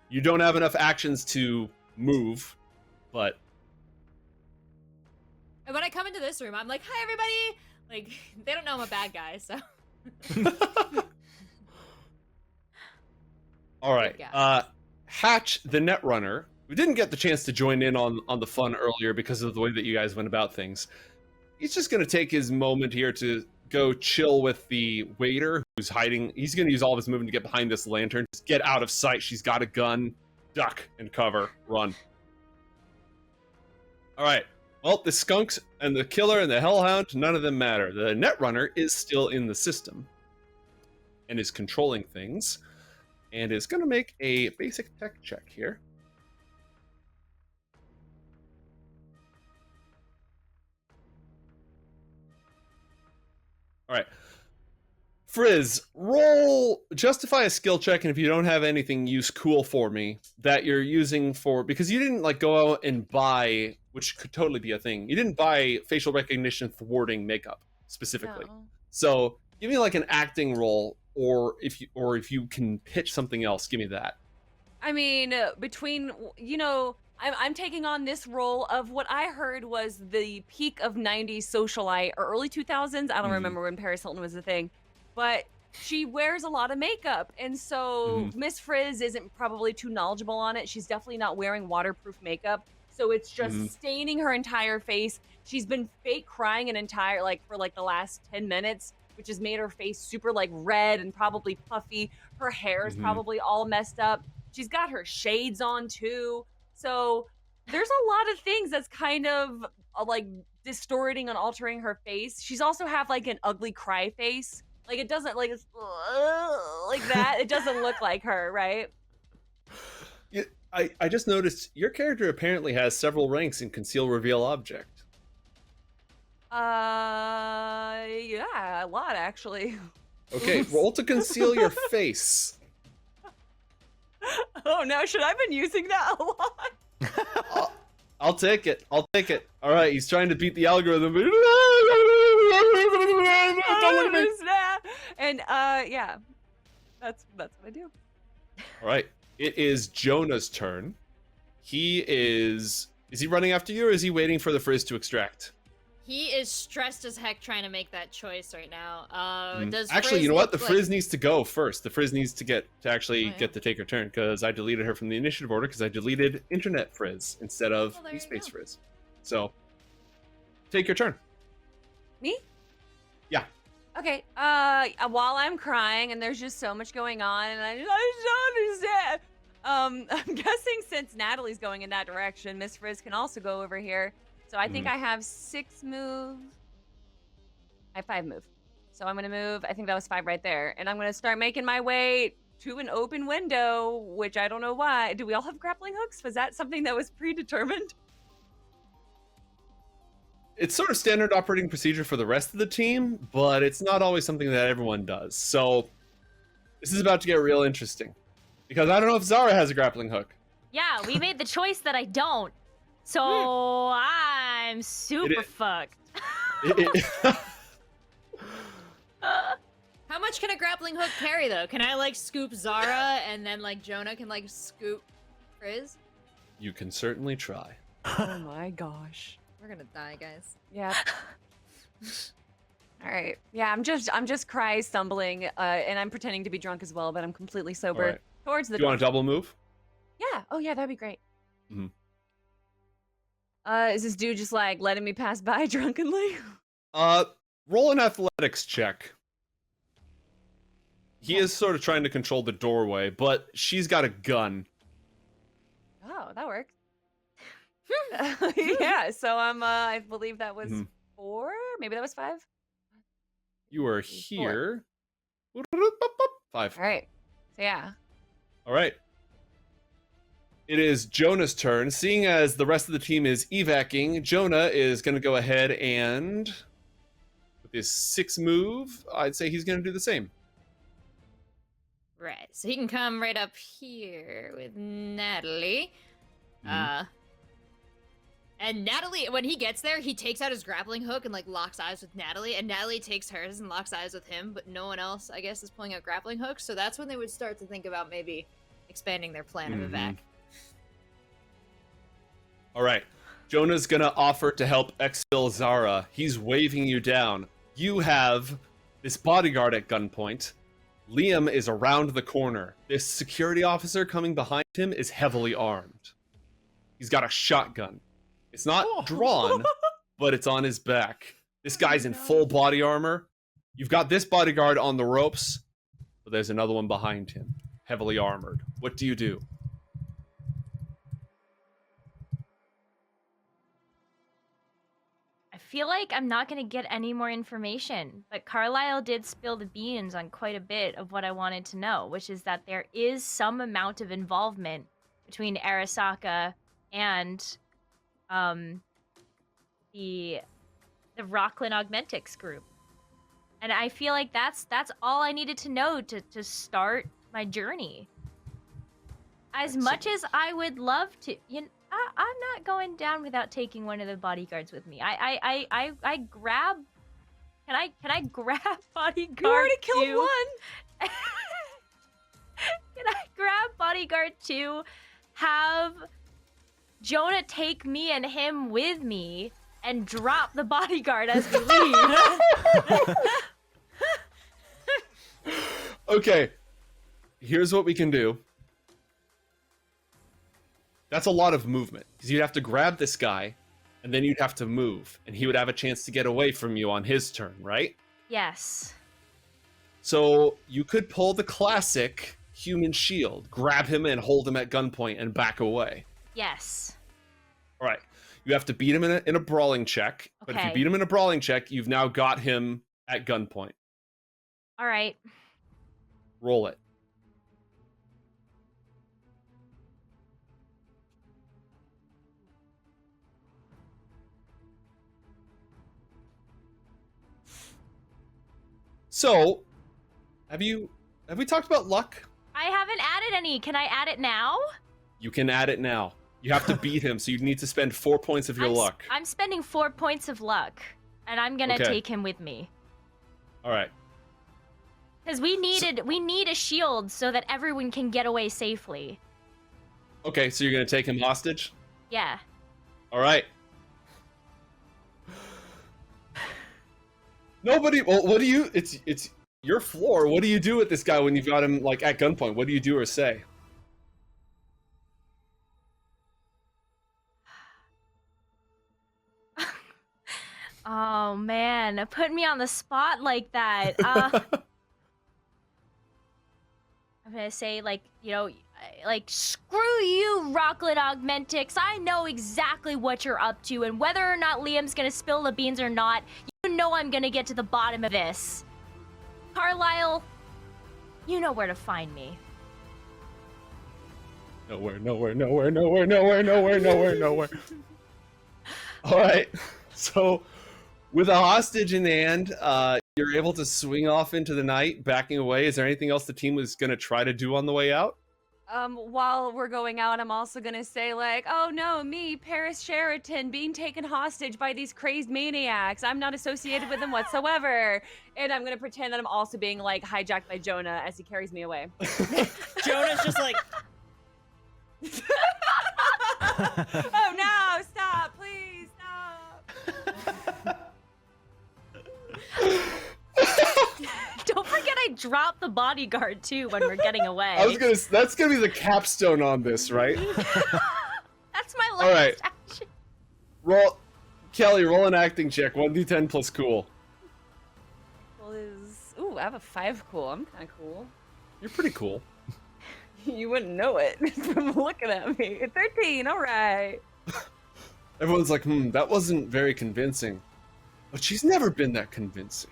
You don't have enough actions to move, but... And when I come into this room, I'm like, hi, everybody! Like, they don't know I'm a bad guy, so... All right. Hatch, the Netrunner, who didn't get the chance to join in on the fun earlier because of the way that you guys went about things, he's just going to take his moment here to go chill with the waiter who's hiding. He's going to use all of his movement to get behind this lantern. Just get out of sight. She's got a gun. Duck and cover. Run. All right. Well, the skunks and the killer and the hellhound, none of them matter. The Netrunner is still in the system and is controlling things and is going to make a basic tech check here. All right. Frizz, justify a skill check, and if you don't have anything, use cool for me that you're using for, because you didn't like go out and buy, which could totally be a thing. You didn't buy facial recognition thwarting makeup specifically. No. So give me like an acting roll, or if you can pitch something else, give me that. I mean, between, you know, I'm taking on this role of what I heard was the peak of 90s socialite, or early 2000s. I don't remember when Paris Hilton was a thing. But she wears a lot of makeup. And so Miss Frizz isn't probably too knowledgeable on it. She's definitely not wearing waterproof makeup. So it's just staining her entire face. She's been fake crying for the last 10 minutes. which has made her face super like red and probably puffy. Her hair is probably all messed up. She's got her shades on too. So there's a lot of things that's kind of like distorting and altering her face. She's also have like an ugly cry face. Like it doesn't like it's like that. It doesn't look like her, right? Yeah, I just noticed your character apparently has several ranks in conceal reveal object. Yeah, a lot actually. Okay, roll to conceal your face. Oh no, should I have been using that a lot? I'll take it. I'll take it. All right, he's trying to beat the algorithm. Don't look at me. And yeah, that's what I do. All right, it is Jonah's turn. He is he running after you, or is he waiting for the frizz to extract? He is stressed as heck trying to make that choice right now. Does Actually, Frizz you know what? look The frizz needs to go first. The frizz needs to get to take her turn, because I deleted her from the initiative order because I deleted internet frizz instead of space frizz. So, take your turn. Me? Yeah. Okay. While I'm crying and there's just so much going on, and I don't understand. I'm guessing since Natalie's going in that direction, Miss Frizz can also go over here. So I think I have 6 moves. I have 5 moves. So I'm going to move. I think that was 5 right there. And I'm going to start making my way to an open window, which I don't know why. Do we all have grappling hooks? Was that something that was predetermined? It's sort of standard operating procedure for the rest of the team, but it's not always something that everyone does. So this is about to get real interesting, because I don't know if Zara has a grappling hook. Yeah, we made the choice that I don't. So I'm super fucked. How much can a grappling hook carry, though? Can I, like, scoop Zara and then, like, Jonah can, like, scoop Frizz? You can certainly try. Oh my gosh. We're gonna die, guys. Yeah. All right. Yeah, I'm just cry stumbling, and I'm pretending to be drunk as well, but I'm completely sober. Right. Towards the Do you want a double move? Yeah. Oh yeah, that'd be great. Mm-hmm. Is this dude just like letting me pass by drunkenly? Roll an athletics check. He is sort of trying to control the doorway, but she's got a gun. Oh, that worked. Yeah, so I believe that was 4, maybe that was 5. You are here. 5. All right. So yeah. All right. It is Jonah's turn. Seeing as the rest of the team is evacing, Jonah is going to go ahead and, with his 6 move, I'd say he's going to do the same. Right, so he can come right up here with Natalie. And Natalie, when he gets there, he takes out his grappling hook and, like, locks eyes with Natalie, and Natalie takes hers and locks eyes with him, but no one else, I guess, is pulling out grappling hooks, so that's when they would start to think about maybe expanding their plan of evac. All right. Jonah's going to offer to help exfil Zara. He's waving you down. You have this bodyguard at gunpoint. Liam is around the corner. This security officer coming behind him is heavily armed. He's got a shotgun. It's not drawn, but it's on his back. This guy's in full body armor. You've got this bodyguard on the ropes, but there's another one behind him, heavily armored. What do you do? I feel like I'm not going to get any more information, but Carlisle did spill the beans on quite a bit of what I wanted to know, which is that there is some amount of involvement between Arasaka and the Rocklin Augmentics group. And I feel like that's all I needed to know to start my journey. As much as I would love to, I'm not going down without taking one of the bodyguards with me. I grab. Can I grab bodyguard? You already killed 2? one. Can I grab bodyguard 2? Have Jonah take me and him with me and drop the bodyguard as we leave. Okay, here's what we can do. That's a lot of movement, because you'd have to grab this guy, and then you'd have to move, and he would have a chance to get away from you on his turn, right? Yes. So you could pull the classic human shield, grab him and hold him at gunpoint and back away. Yes. All right. You have to beat him in a brawling check. But if you Okay. beat him in a brawling check, you've now got him at gunpoint. All right. Roll it. So, have we talked about luck? I haven't added any. Can I add it now? You can add it now. You have to beat him, so you need to spend 4 points of your luck. I'm spending 4 points of luck, and I'm gonna take him with me. All right. Because we need a shield so that everyone can get away safely. Okay, so you're gonna take him hostage? Yeah. All right. Nobody. Well, what do you? It's your floor. What do you do with this guy when you've got him like at gunpoint? What do you do or say? Oh man, put me on the spot like that. I'm gonna say like, screw you, Rocklin Augmentics. I know exactly what you're up to, and whether or not Liam's gonna spill the beans or not, you know I'm gonna get to the bottom of this. Carlisle, you know where to find me. Nowhere. All right. So, with a hostage in hand, you're able to swing off into the night, backing away. Is there anything else the team was going to try to do on the way out? While we're going out, I'm also gonna say like, oh no, me, Paris Sheraton, being taken hostage by these crazed maniacs. I'm not associated with them whatsoever. And I'm gonna pretend that I'm also being like hijacked by Jonah as he carries me away. Jonah's just like, oh no, stop, please, stop. Don't forget I dropped the bodyguard too when we're getting away. That's gonna be the capstone on this, right? That's my last All right. action. Kelly, roll an acting check. 1d10 plus cool. Well, ooh, I have a 5 cool. I'm kind of cool. You're pretty cool. You wouldn't know it from looking at me. 13, all right. Everyone's like, that wasn't very convincing. But she's never been that convincing.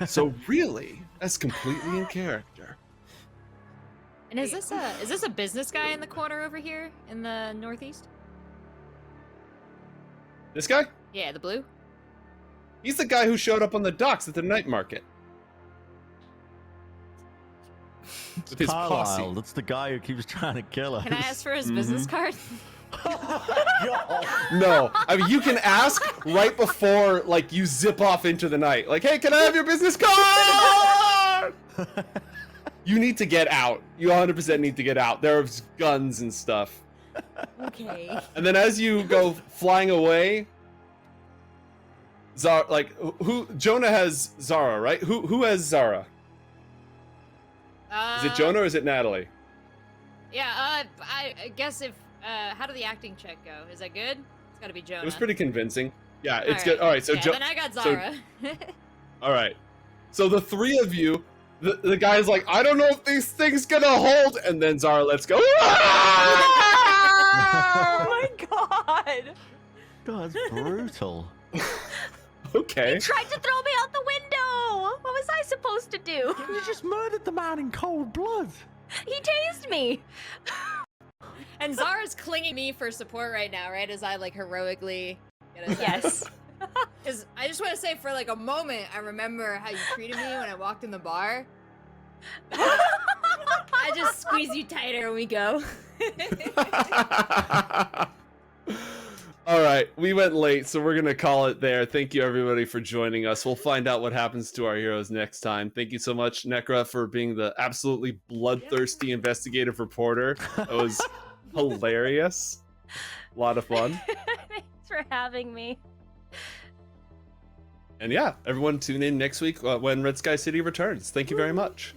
So really, that's completely in character. and is this a business guy in the corner over here in the northeast? This guy? Yeah, the blue. He's the guy who showed up on the docks at the night market. With his Carlisle, posse. that's the guy who keeps trying to kill us. Can I ask for his business card? No, I mean you can ask right before like you zip off into the night. Like, hey, can I have your business card? You need to get out. You 100% need to get out. There's guns and stuff. Okay. And then as you go flying away, Zara, like who? Jonah has Zara, right? Who has Zara? Is it Jonah or is it Natalie? Yeah, I guess if how did the acting check go? Is that good? It's got to be Jonah. It was pretty convincing. Yeah, it's All good. All right, so then I got Zara. all right, so the three of you, the guy's like, I don't know if these things gonna hold, and then Zara, let's go. Oh my god! God, that's brutal. Okay. He tried to throw me out the window. What was I supposed to do? You just murdered the man in cold blood. He tased me. And Zara's clinging to me for support right now, right? As I like heroically get us out. Yes. Because I just want to say, for like a moment, I remember how you treated me when I walked in the bar. I just squeeze you tighter when we go. All right, we went late, so we're gonna call it there. Thank you everybody for joining us. We'll find out what happens to our heroes next time. Thank you so much, Nekra, for being the absolutely bloodthirsty investigative reporter. That was hilarious. A lot of fun. Thanks for having me. And yeah, everyone tune in next week when Red Sky City returns. Thank you very much.